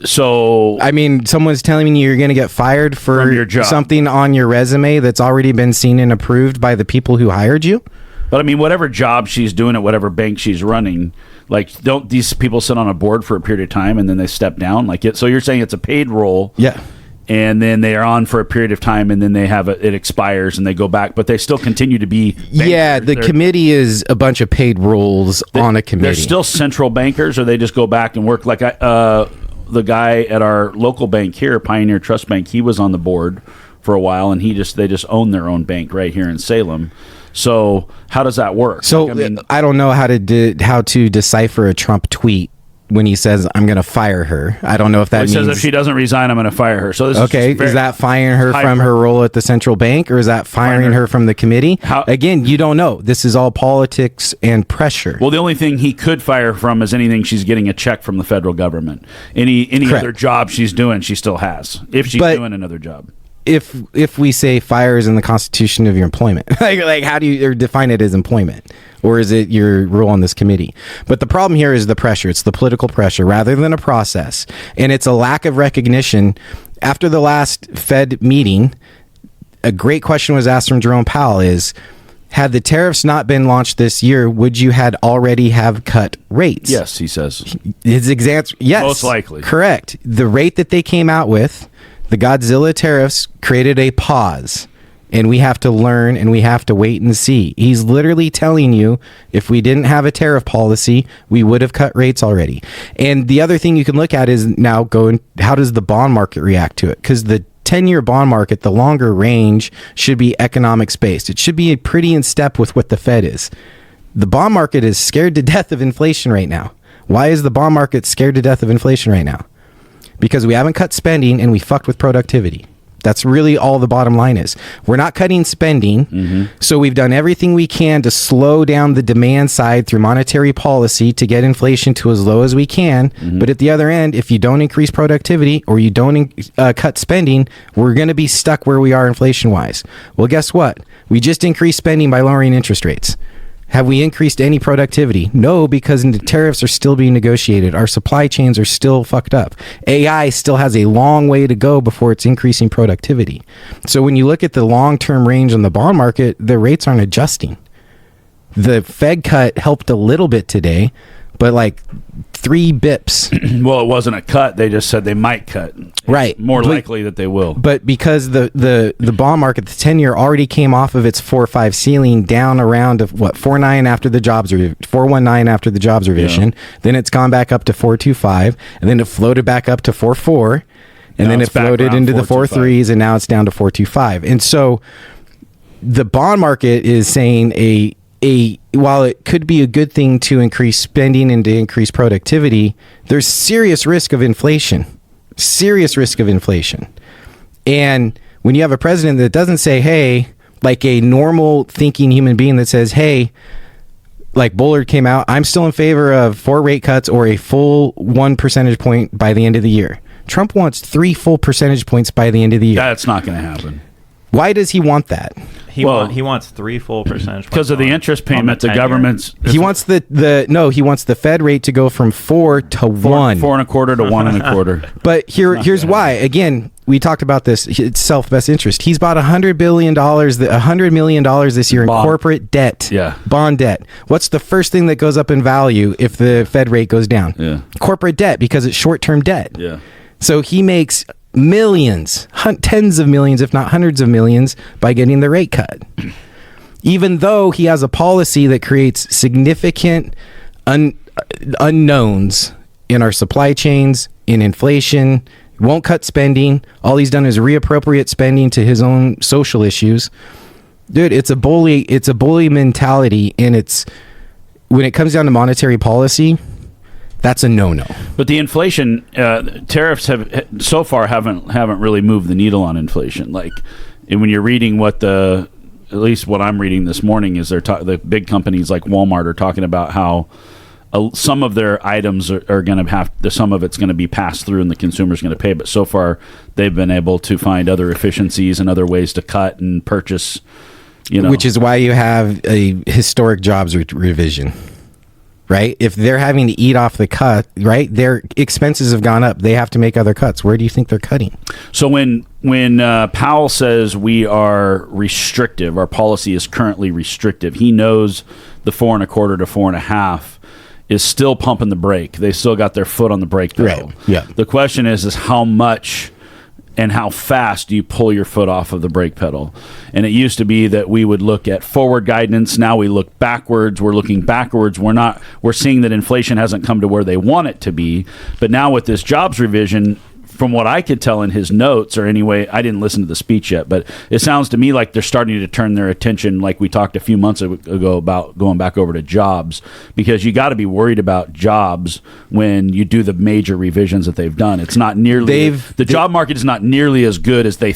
So, I mean, someone's telling you you're going to get fired for your job. Something on your resume that's already been seen and approved by the people who hired you. But I mean, whatever job she's doing at whatever bank she's running, like, don't these people sit on a board for a period of time and then they step down? So you're saying it's a paid role. Yeah. And then they are on for a period of time, and then it expires, and they go back, but they still continue to be bankers. Yeah, the committee is a bunch of paid roles on a committee. They're still central bankers, or they just go back and work. Like the guy at our local bank here, Pioneer Trust Bank, he was on the board for a while, and they just own their own bank right here in Salem. So how does that work? So I don't know how to decipher a Trump tweet when he says, I'm going to fire her. I don't know if that means... He says if she doesn't resign, I'm going to fire her. So this is that firing her from her role at the central bank, or is that firing her from the committee? Again, you don't know. This is all politics and pressure. Well, the only thing he could fire from is anything she's getting a check from the federal government. Any other job she's doing, she still has, if she's doing another job. if we say fire is in the constitution of your employment, like how do you define it as employment, or is it your role on this committee? But the problem here is the pressure. It's the political pressure rather than a process, and it's a lack of recognition. After the last Fed meeting, a great question was asked from Jerome Powell: is had the tariffs not been launched this year, would you had already have cut rates? Yes, he says. His exact yes, most likely correct. The rate that they came out with, the Godzilla tariffs, created a pause, and we have to learn and we have to wait and see. He's literally telling you if we didn't have a tariff policy, we would have cut rates already. And the other thing you can look at is now how does the bond market react to it? Because the 10-year bond market, the longer range, should be economics based. It should be pretty in step with what the Fed is. The bond market is scared to death of inflation right now. Why is the bond market scared to death of inflation right now? Because we haven't cut spending and we fucked with productivity. That's really all the bottom line is. We're not cutting spending, so we've done everything we can to slow down the demand side through monetary policy to get inflation to as low as we can. But at the other end, if you don't increase productivity or you don't cut spending, we're going to be stuck where we are inflation-wise. Well, guess what? We just increased spending by lowering interest rates. Have we increased any productivity? No, because the tariffs are still being negotiated. Our supply chains are still fucked up. AI still has a long way to go before it's increasing productivity. So when you look at the long-term range on the bond market, the rates aren't adjusting. The Fed cut helped a little bit today, but like 3 bips. Well, it wasn't a cut. They just said they might cut. Right. More likely that they will. But because the bond market, the 10-year already came off of its 4.5 ceiling down around 4.9 after the jobs 4.19 after the jobs revision. Yeah. Then it's gone back up to 4.25, and then it floated back up to 4.4, and then it floated into the 4.3s, and now it's down to 4.25. And so the bond market is saying while it could be a good thing to increase spending and to increase productivity, there's serious risk of inflation. Serious risk of inflation. And when you have a president that doesn't say, hey, like a normal thinking human being that says, hey, like Bullard came out, I'm still in favor of 4 rate cuts or a full 1 percentage point by the end of the year. Trump wants 3 full percentage points by the end of the year. That's not going to happen. Why does he want that? He wants 3 full percentage points because of the interest payment. The government's he wants he wants the Fed rate to go from 4 to 1, 4.25 to 1.25. But here's why. Again, we talked about this. It's self-best interest. He's bought $100 million this year in corporate debt. Yeah, bond debt. What's the first thing that goes up in value if the Fed rate goes down? Yeah, corporate debt, because it's short-term debt. Yeah. So he makes millions, tens of millions, if not hundreds of millions, by getting the rate cut. Even though he has a policy that creates significant unknowns in our supply chains, in inflation, won't cut spending. All he's done is reappropriate spending to his own social issues. Dude, it's a bully mentality, and it's when it comes down to monetary policy, that's a no-no. But the inflation tariffs have so far haven't really moved the needle on inflation. Like, and when you're reading at least what I'm reading this morning is the big companies like Walmart are talking about how some of their items are going to some of it's going to be passed through and the consumer's going to pay. But so far they've been able to find other efficiencies and other ways to cut and purchase. Which is why you have a historic jobs revision. Right? If they're having to eat off the cut, right, their expenses have gone up. They have to make other cuts. Where do you think they're cutting? So when Powell says we are restrictive, our policy is currently restrictive, he knows the 4.25 to 4.5 is still pumping the brake. They still got their foot on the brake pedal. Right. Yeah. The question is how much and how fast do you pull your foot off of the brake pedal? And it used to be that we would look at forward guidance. Now we look backwards. We're looking backwards. We're seeing that inflation hasn't come to where they want it to be. But now with this jobs revision, from what I could tell in his notes, or anyway, I didn't listen to the speech yet, but it sounds to me like they're starting to turn their attention, like we talked a few months ago about going back over to jobs, because you got to be worried about jobs when you do the major revisions that they've done. It's not nearly the job market is not nearly as good as they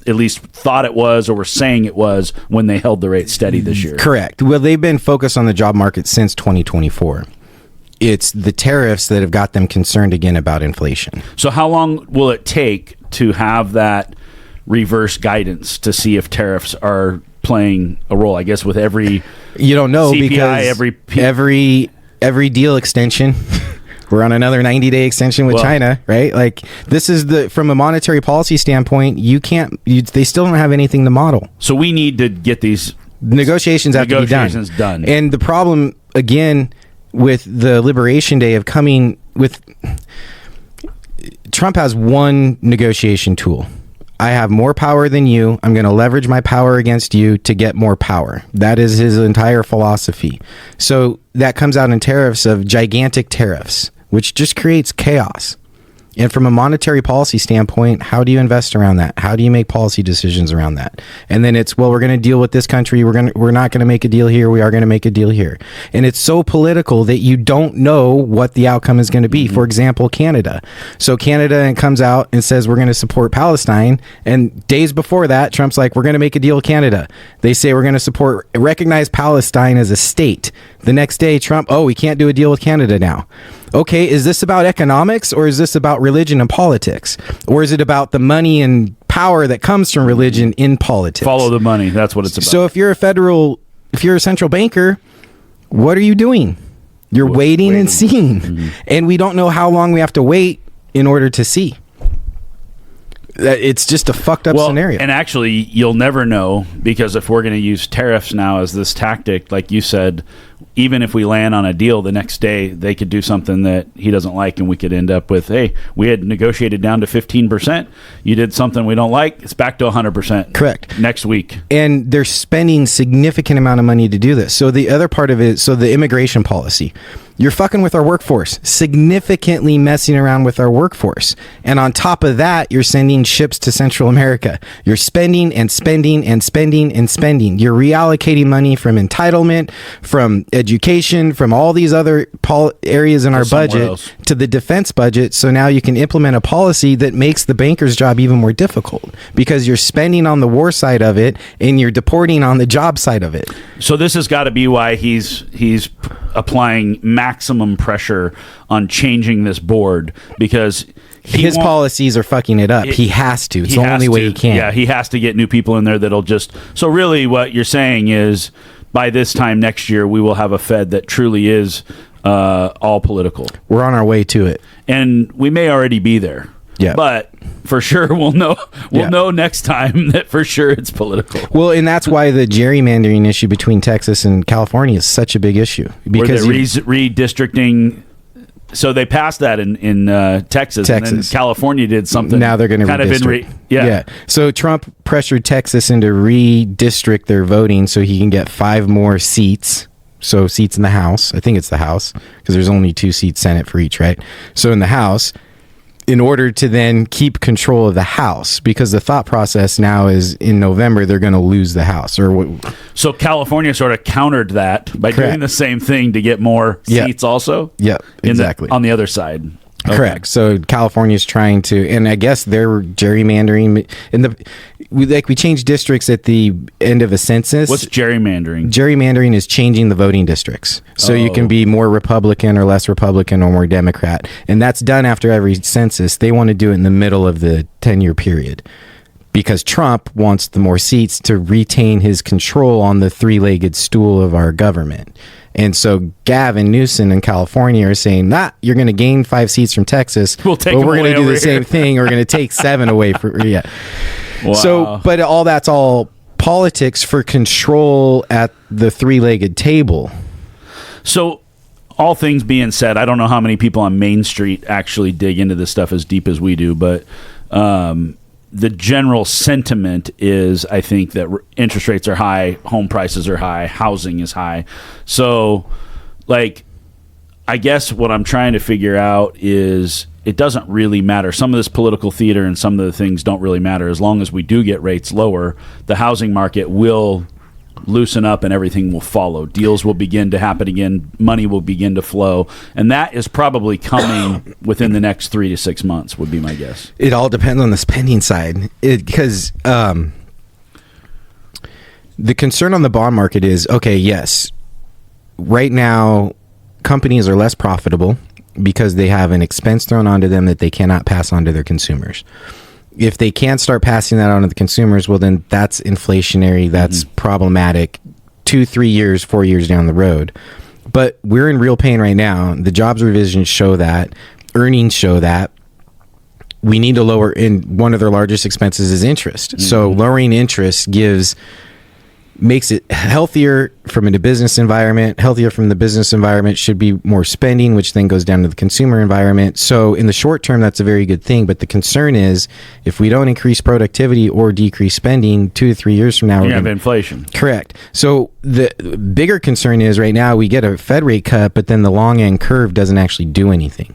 at least thought it was or were saying it was when they held the rate steady this year. Correct. Well, they've been focused on the job market since 2024. It's the tariffs that have got them concerned again about inflation. So how long will it take to have that reverse guidance to see if tariffs are playing a role? I guess with every You don't know CPI, because every deal extension, we're on another 90-day extension with China, right? Like, this is from a monetary policy standpoint, they still don't have anything to model. So we need to get these negotiations have to be done. And the problem, again, with the Liberation Day of coming with... Trump has one negotiation tool. I have more power than you. I'm going to leverage my power against you to get more power. That is his entire philosophy. So that comes out in tariffs of gigantic tariffs, which just creates chaos. And from a monetary policy standpoint, how do you invest around that? How do you make policy decisions around that? And then it's, well, we're going to deal with this country. We're not going to make a deal here. We are going to make a deal here. And it's so political that you don't know what the outcome is going to be. For example, Canada. So Canada comes out and says, we're going to support Palestine. And days before that, Trump's like, we're going to make a deal with Canada. They say we're going to recognize Palestine as a state. The next day, Trump, we can't do a deal with Canada now. Okay, is this about economics, or is this about religion and politics? Or is it about the money and power that comes from religion in politics? Follow the money. That's what it's about. So if you're a central banker, what are you doing? You're waiting and seeing. Mm-hmm. And we don't know how long we have to wait in order to see. It's just a fucked up scenario. And actually, you'll never know, because if we're going to use tariffs now as this tactic, like you said, even if we land on a deal the next day, they could do something that he doesn't like, and we could end up with, hey, we had negotiated down to 15%. You did something we don't like. It's back to 100%. Correct. Next week. And they're spending significant amount of money to do this. So the other part of it, the immigration policy. You're fucking with our workforce, significantly messing around with our workforce. And on top of that, you're sending ships to Central America. You're spending and spending and spending and spending. You're reallocating money from entitlement, from education, from all these other areas in our budget to the defense budget. So now you can implement a policy that makes the banker's job even more difficult, because you're spending on the war side of it and you're deporting on the job side of it. So this has got to be why he's applying maximum pressure on changing this board, because his policies are fucking it up. He has to. It's the only way he can. Yeah, he has to get new people in there that'll just... So really what you're saying is, by this time next year, we will have a Fed that truly is all political. We're on our way to it. And we may already be there. Yeah. But for sure we'll know next time that for sure it's political. Well, and that's why the gerrymandering issue between Texas and California is such a big issue, because redistricting. So they passed that in Texas, and then California did something. Now they're going to redistrict. Yeah. So Trump pressured Texas into redistrict their voting so he can get 5 more seats. So seats in the House. I think it's the House, because there's only 2 seats Senate for each, right? So in the House, in order to then keep control of the House, because the thought process now is in November they're going to lose the House. So California sort of countered that by doing the same thing to get more seats also? Yeah, exactly. On the other side. Okay. Correct. So California's trying to, and I guess they're gerrymandering. We changed districts at the end of a census. What's gerrymandering? Gerrymandering is changing the voting districts, so you can be more Republican or less Republican or more Democrat, and that's done after every census. They want to do it in the middle of the 10-year period, because Trump wants the more seats to retain his control on the 3-legged stool of our government. And so Gavin Newsom in California are saying, you're going to gain 5 seats from Texas, but we're going to do the same thing. We're going to take 7 away from, Wow. So, but that's all politics for control at the 3-legged table. So, all things being said, I don't know how many people on Main Street actually dig into this stuff as deep as we do, but the general sentiment is, I think, that interest rates are high, home prices are high, housing is high. So, I guess what I'm trying to figure out is, it doesn't really matter. Some of this political theater and some of the things don't really matter. As long as we do get rates lower, the housing market will loosen up and everything will follow. Deals will begin to happen again. Money will begin to flow. And that is probably coming within the next 3 to 6 months, would be my guess. It all depends on the spending side. Because the concern on the bond market is, yes, right now companies are less profitable because they have an expense thrown onto them that they cannot pass on to their consumers. if they can't start passing that on to the consumers, well, then that's inflationary. That's problematic 2, 3 years, 4 years down the road. But we're in real pain right now. The jobs revisions show that. Earnings show that. We need to lower, and one of their largest expenses is interest. So lowering interest makes it healthier from a business environment. Healthier from the business environment should be more spending, which then goes down to the consumer environment. So in the short term, that's a very good thing. But the concern is if we don't increase productivity or decrease spending 2 to 3 years from now, you have inflation. Correct. So the bigger concern is right now we get a Fed rate cut, but then the long end curve doesn't actually do anything.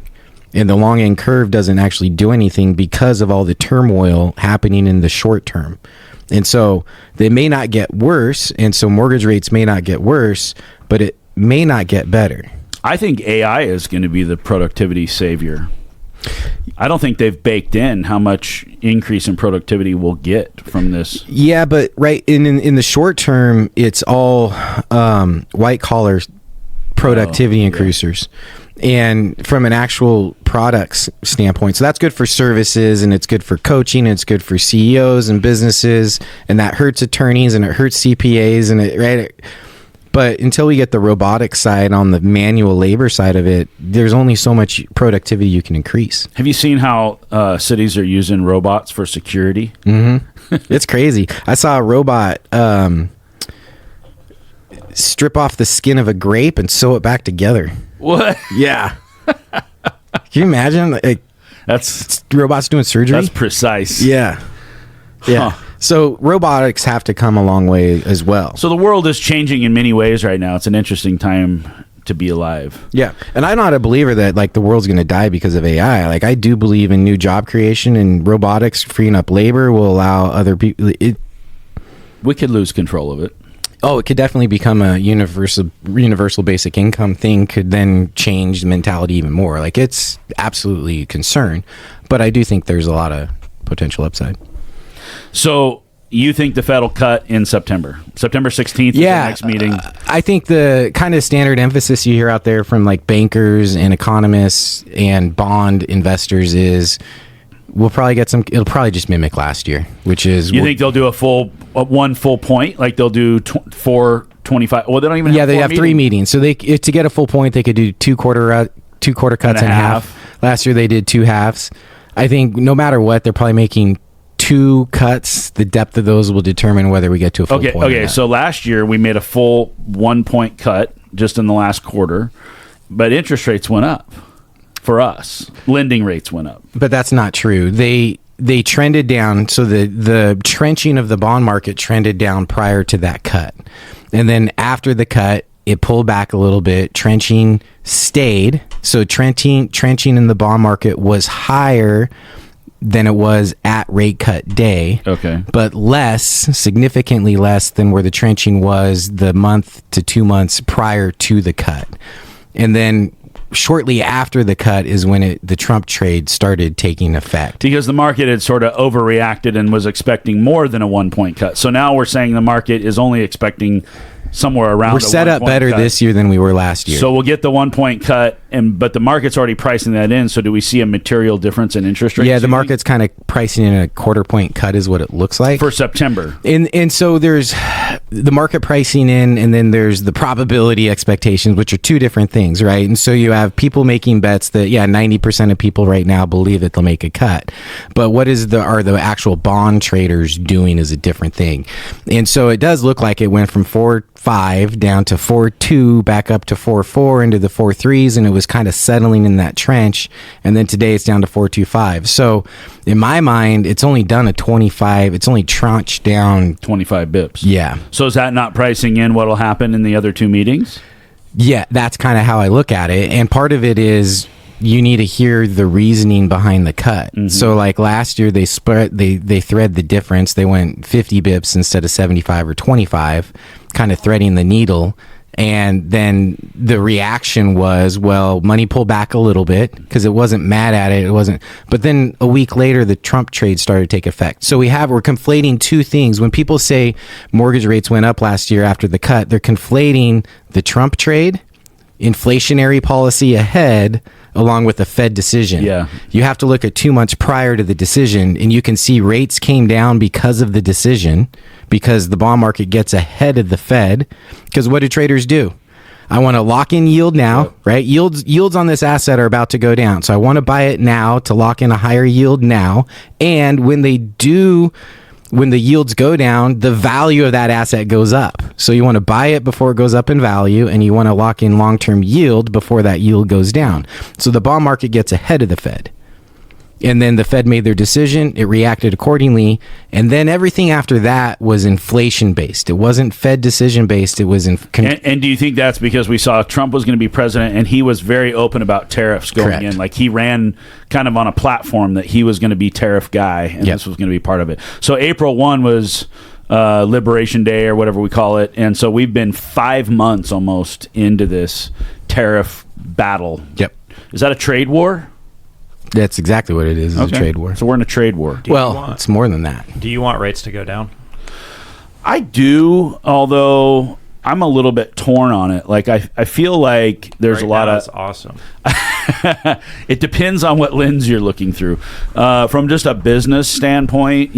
And the long end curve doesn't actually do anything because of all the turmoil happening in the short term. And so they may not get worse, and so mortgage rates may not get worse, but it may not get better. I think AI is going to be the productivity savior. I don't think they've baked in how much increase in productivity we'll get from this. Yeah, but right in the short term, it's all white collar productivity increasers. And from an actual products standpoint, so that's good for services, and it's good for coaching, and it's good for CEOs and businesses, and that hurts attorneys and it hurts CPAs, and right. But until we get the robotic side on the manual labor side of it, there's only so much productivity you can increase. Have you seen how cities are using robots for security? It's crazy. I saw a robot strip off the skin of a grape and sew it back together. What? Yeah. Can you imagine? Like, That's robots doing surgery? That's precise. Yeah. Yeah. Huh. So robotics have to come a long way as well. So the world is changing in many ways right now. It's an interesting time to be alive. Yeah. And I'm not a believer that like the world's going to die because of AI. Like I do believe in new job creation, and robotics freeing up labor will allow other people. We could lose control of it. Oh, it could definitely become a universal basic income thing, could then change the mentality even more. Like it's absolutely a concern, but I do think there's a lot of potential upside. So you think the Fed will cut in September 16th is the next meeting? I think the kind of standard emphasis you hear out there from like bankers and economists and bond investors is we'll probably get some. It'll probably just mimic last year, which is you think they'll do one full point, like they'll do 4.25. Well, they don't even. Yeah, they have 3 meetings, so they to get a full point, they could do two quarter cuts and a half. Last year they did 2 halves. I think no matter what, they're probably making 2 cuts. The depth of those will determine whether we get to a full point. Okay. So last year we made a full 1 point cut just in the last quarter, but interest rates went up. For us, lending rates went up. But that's not true. They trended down. So the trenching of the bond market trended down prior to that cut. And then after the cut, it pulled back a little bit. Trenching stayed. So trenching in the bond market was higher than it was at rate cut day. Okay. But significantly less than where the trenching was the month to 2 months prior to the cut. And then shortly after the cut is when the Trump trade started taking effect. Because the market had sort of overreacted and was expecting more than a 1 point cut. So now we're saying the market is only expecting somewhere around. We're set up better this year than we were last year. So we'll get the 1 point cut, but the market's already pricing that in. So do we see a material difference in interest rates? Yeah, the market's kind of pricing in a 1/4 point cut is what it looks like for September. And so there's the market pricing in, and then there's the probability expectations, which are 2 different things, right? And so you have people making bets that 90% of people right now believe that they'll make a cut, but what are the actual bond traders doing is a different thing. And so it does look like it went from 4.5 down to 4.2, back up to 4.4 into the 4.3s, and it was kind of settling in that trench. And then today it's down to 4.25. So in my mind, it's only done a 25. It's only tranched down 25 bips. Yeah. So is that not pricing in what will happen in the other 2 meetings? Yeah, that's kind of how I look at it. And part of it is you need to hear the reasoning behind the cut. Mm-hmm. So like last year, they thread the difference. They went 50 bips instead of 75 or 25, kind of threading the needle. And then the reaction was, well, money pulled back a little bit because it wasn't mad at it. It wasn't. But then a week later, the Trump trade started to take effect. So we're conflating 2 things. When people say mortgage rates went up last year after the cut, they're conflating the Trump trade, inflationary policy ahead along with the Fed decision. Yeah. You have to look at 2 months prior to the decision, and you can see rates came down because of the decision, because the bond market gets ahead of the Fed. Because what do traders do? I want to lock in yield now, right? Yields on this asset are about to go down. So I want to buy it now to lock in a higher yield now. And when the yields go down, the value of that asset goes up. So you want to buy it before it goes up in value, and you want to lock in long-term yield before that yield goes down. So the bond market gets ahead of the Fed. And then the Fed made their decision, it reacted accordingly, and then everything after that was inflation-based. It wasn't Fed decision-based, it was... And do you think that's because we saw Trump was going to be president, and he was very open about tariffs going Correct. in? Like, he ran kind of on a platform that he was going to be tariff guy, and this was going to be part of it. So April 1 was Liberation Day, or whatever we call it, and so we've been 5 months almost into this tariff battle. Yep. Is that a trade war? That's exactly what it is, a trade war. So we're in a trade war. It's more than that. Do you want rates to go down? I do, although I'm a little bit torn on it. Like, I feel like there's a lot of... That's awesome. It depends on what lens you're looking through. From just a business standpoint,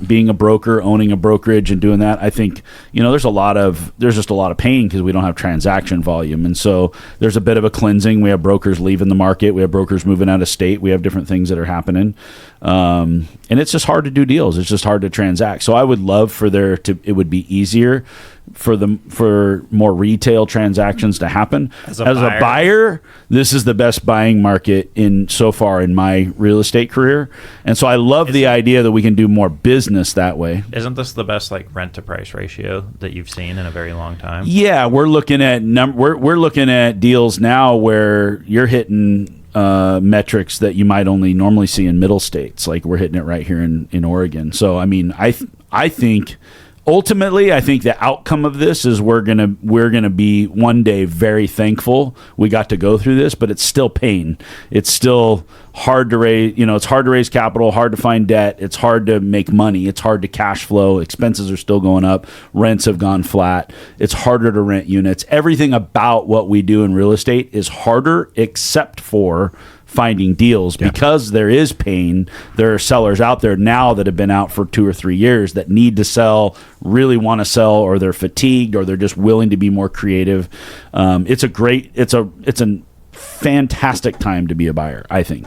being a broker, owning a brokerage and doing that, I think, there's just a lot of pain because we don't have transaction volume. And so there's a bit of a cleansing. We have brokers leaving the market. We have brokers moving out of state. We have different things that are happening. And it's just hard to do deals. It's just hard to transact. So I would love for it would be easier for more retail transactions to happen. As a buyer, this is the best buying market so far in my real estate career, and so I love the idea that we can do more business that way. Isn't this the best rent to price ratio that you've seen in a very long time? Yeah, we're looking at we're looking at deals now where you're hitting metrics that you might only normally see in middle states. Like, we're hitting it right here in Oregon. So I mean, I think. Ultimately, I think the outcome of this is we're gonna be one day very thankful we got to go through this, but it's still pain. It's still hard to raise. It's hard to raise capital, hard to find debt. It's hard to make money. It's hard to cash flow. Expenses are still going up. Rents have gone flat. It's harder to rent units. Everything about what we do in real estate is harder, except for finding deals, because there is pain. There are sellers out there now that have been out for 2 or 3 years that need to sell, really want to sell, or they're fatigued, or they're just willing to be more creative. It's a fantastic time to be a buyer. I think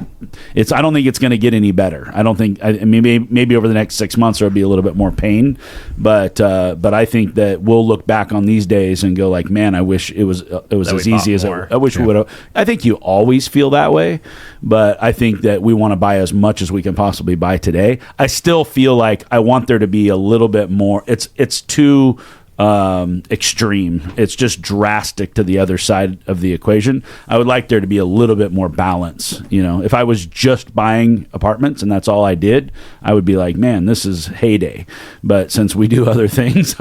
I don't think it's going to get any better. I don't think. Maybe over the next 6 months there'll be a little bit more pain, but I think that we'll look back on these days and go like, man, I wish it was as easy as I wish we would have. I think you always feel that way, but I think that we want to buy as much as we can possibly buy today. I still feel like I want there to be a little bit more. It's too extreme. It's just drastic to the other side of the equation. I would like there to be a little bit more balance. If I was just buying apartments and that's all I did, I would be like, man, this is heyday. But since we do other things,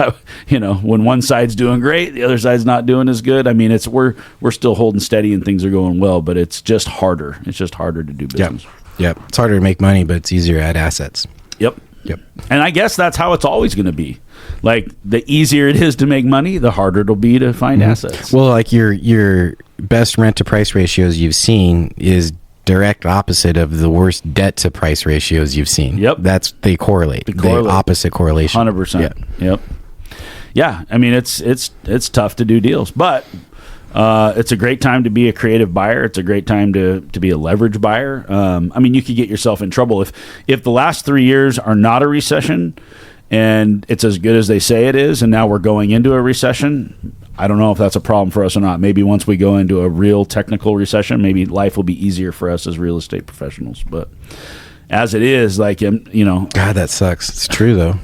when one side's doing great, the other side's not doing as good. I mean, we're still holding steady and things are going well, but it's just harder. It's just harder to do business. Yep. It's harder to make money, but it's easier to add assets. Yep. And I guess that's how it's always going to be. Like, the easier it is to make money, the harder it'll be to find assets. Well, like your best rent to price ratios you've seen is direct opposite of the worst debt to price ratios you've seen. Yep. They correlate. The opposite correlation. 100%. Yep. Yeah. I mean, it's tough to do deals, but it's a great time to be a creative buyer. It's a great time to be a leverage buyer. I mean, you could get yourself in trouble if the last 3 years are not a recession and it's as good as they say it is, and now we're going into a recession. I don't know if that's a problem for us or not. Maybe once we go into a real technical recession, maybe life will be easier for us as real estate professionals. But as it is, God, that sucks. It's true though.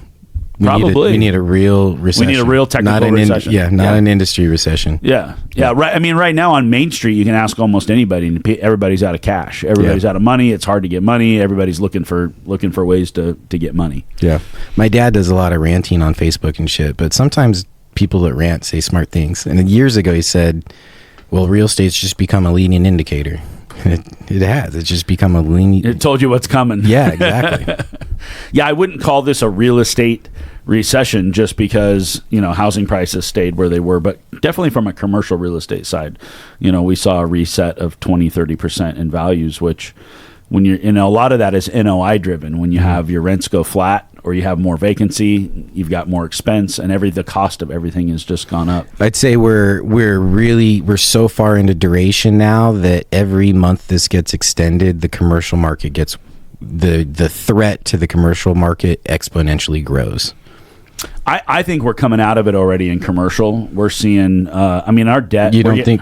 We need a real recession. We need a real technical recession. Not an industry recession. Yeah. Right. I mean, right now on Main Street, you can ask almost anybody, and everybody's out of cash. Everybody's out of money. It's hard to get money. Everybody's looking for ways to get money. Yeah. My dad does a lot of ranting on Facebook and shit, but sometimes people that rant say smart things. And years ago, he said, "Well, real estate's just become a leading indicator." It has. It's just become a leading. It told you what's coming. Yeah, exactly. Yeah, I wouldn't call this a real estate recession just because, housing prices stayed where they were. But definitely from a commercial real estate side, we saw a reset of 20-30% in values, which when you're a lot of that is NOI driven. When you have your rents go flat or you have more vacancy, you've got more expense, and the cost of everything has just gone up. I'd say we're so far into duration now that every month this gets extended, the commercial market gets the threat to the commercial market exponentially grows. I think we're coming out of it already in commercial. We're seeing, our debt. You don't think?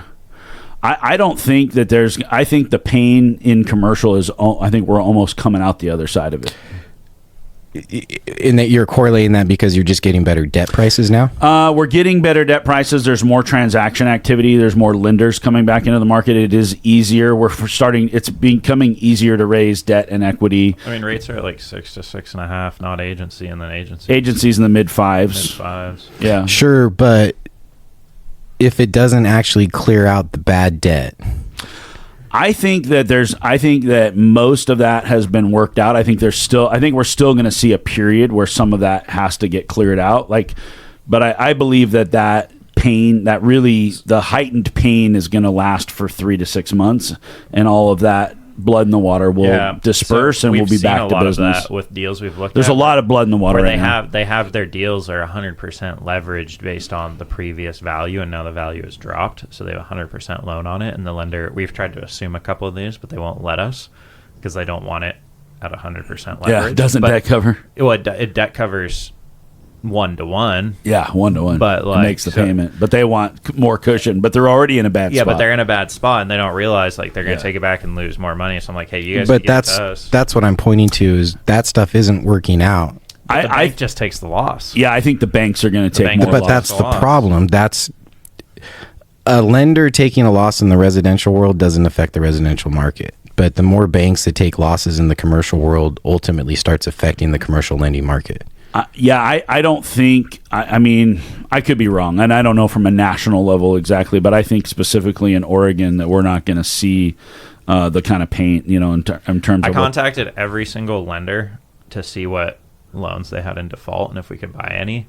I don't think that I think the pain in commercial I think we're almost coming out the other side of it. In that you're correlating that because you're just getting better debt prices now? We're getting better debt prices. There's more transaction activity. There's more lenders coming back into the market. It is easier. It's becoming easier to raise debt and equity. Rates are at like 6 to 6.5, not agency, and then Agencies in the mid-fives. Mid-fives. Yeah. Sure, but if it doesn't actually clear out the bad debt... I think that most of that has been worked out. I think we're still going to see a period where some of that has to get cleared out. But I believe that pain, the heightened pain is going to last for 3 to 6 months, and all of that blood in the water will disperse, and we'll be back to business. We've seen a lot of that with deals we've looked at. There's a lot of blood in the water right now. They have their deals are 100% leveraged based on the previous value, and now the value has dropped, so they have 100% loan on it. And the lender, we've tried to assume a couple of these, but they won't let us because they don't want it at 100% leverage. Yeah, doesn't debt cover? It debt covers 1-to-1. Yeah, 1-to-1. But it makes the payment. But they want more cushion. But they're already in a bad spot. Yeah, but they're in a bad spot, and they don't realize they're going to take it back and lose more money. So I'm like, hey, you guys. But that's what I'm pointing to is that stuff isn't working out. But the bank just takes the loss. Yeah, I think the banks are going to take more. But that's the problem. That's a lender taking a loss in the residential world doesn't affect the residential market. But the more banks that take losses in the commercial world ultimately starts affecting the commercial lending market. I don't think, I could be wrong, and I don't know from a national level exactly, but I think specifically in Oregon that we're not going to see the kind of pain, in terms of... I contacted every single lender to see what loans they had in default and if we could buy any,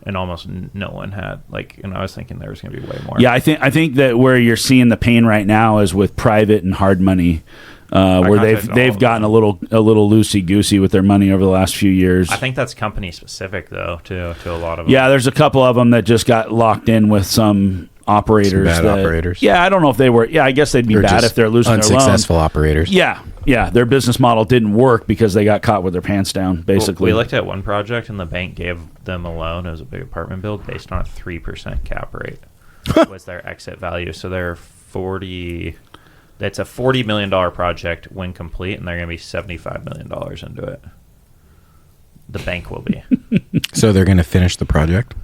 and almost no one had. I was thinking there was going to be way more. Yeah, I think that where you're seeing the pain right now is with private and hard money. Where they've gotten a little loosey goosey with their money over the last few years. I think that's company specific though, to a lot of them. Yeah, there's a couple of them that just got locked in with some operators. Some bad operators. Yeah, I don't know if they were. Yeah, I guess they'd be bad if they're losing their loan. Unsuccessful operators. Yeah, their business model didn't work because they got caught with their pants down. Basically, we looked at one project and the bank gave them a loan. It was a big apartment build based on a 3% cap rate. Was their exit value? So they're 40. It's a $40 million project when complete, and they're going to be $75 million into it. The bank will be. So they're going to finish the project?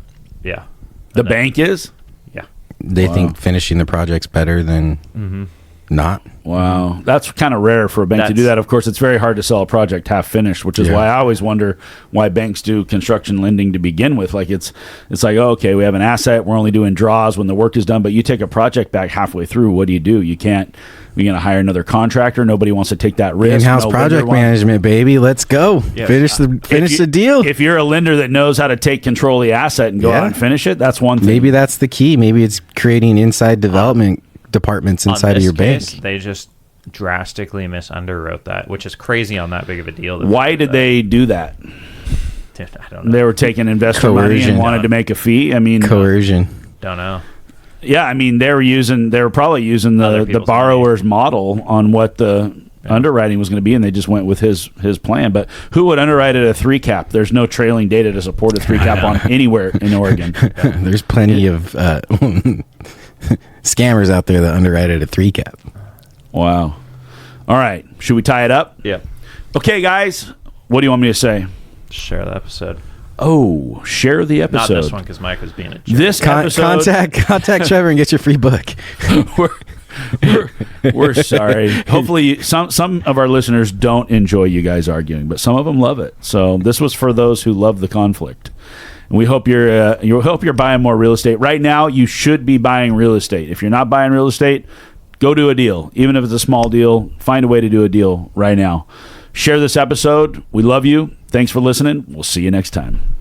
Yeah. The bank is? Yeah. They think finishing the project's better than not? Wow. That's kind of rare for a bank to do that. Of course, it's very hard to sell a project half finished, which is why I always wonder why banks do construction lending to begin with. It's like, okay, we have an asset. We're only doing draws when the work is done, but you take a project back halfway through. What do? You can't. You're going to hire another contractor. Nobody wants to take that risk. In-house project management, baby. Let's go. Yeah. Finish the deal. If you're a lender that knows how to take control of the asset and go out and finish it, that's one thing. Maybe that's the key. Maybe it's creating inside development departments inside of your bank. They just drastically misunderwrote that, which is crazy on that big of a deal. Why did they do that? Dude, I don't know. They were taking investor money and wanted to make a fee. Coercion. Don't know. Yeah, they were probably using the borrower's model on what the underwriting was going to be, and they just went with his plan. But who would underwrite at a 3 cap? There's no trailing data to support a 3 cap on anywhere in Oregon. There's plenty of scammers out there that underwrite at a 3 cap. Wow. All right. Should we tie it up? Yeah. Okay, guys. What do you want me to say? Share the episode. Oh, share the episode. Not this one because Mike was being a jerk. This episode. Contact Trevor and get your free book. we're sorry. Hopefully, some of our listeners don't enjoy you guys arguing, but some of them love it. So this was for those who love the conflict. And we hope you're buying more real estate. Right now, you should be buying real estate. If you're not buying real estate, go do a deal. Even if it's a small deal, find a way to do a deal right now. Share this episode. We love you. Thanks for listening. We'll see you next time.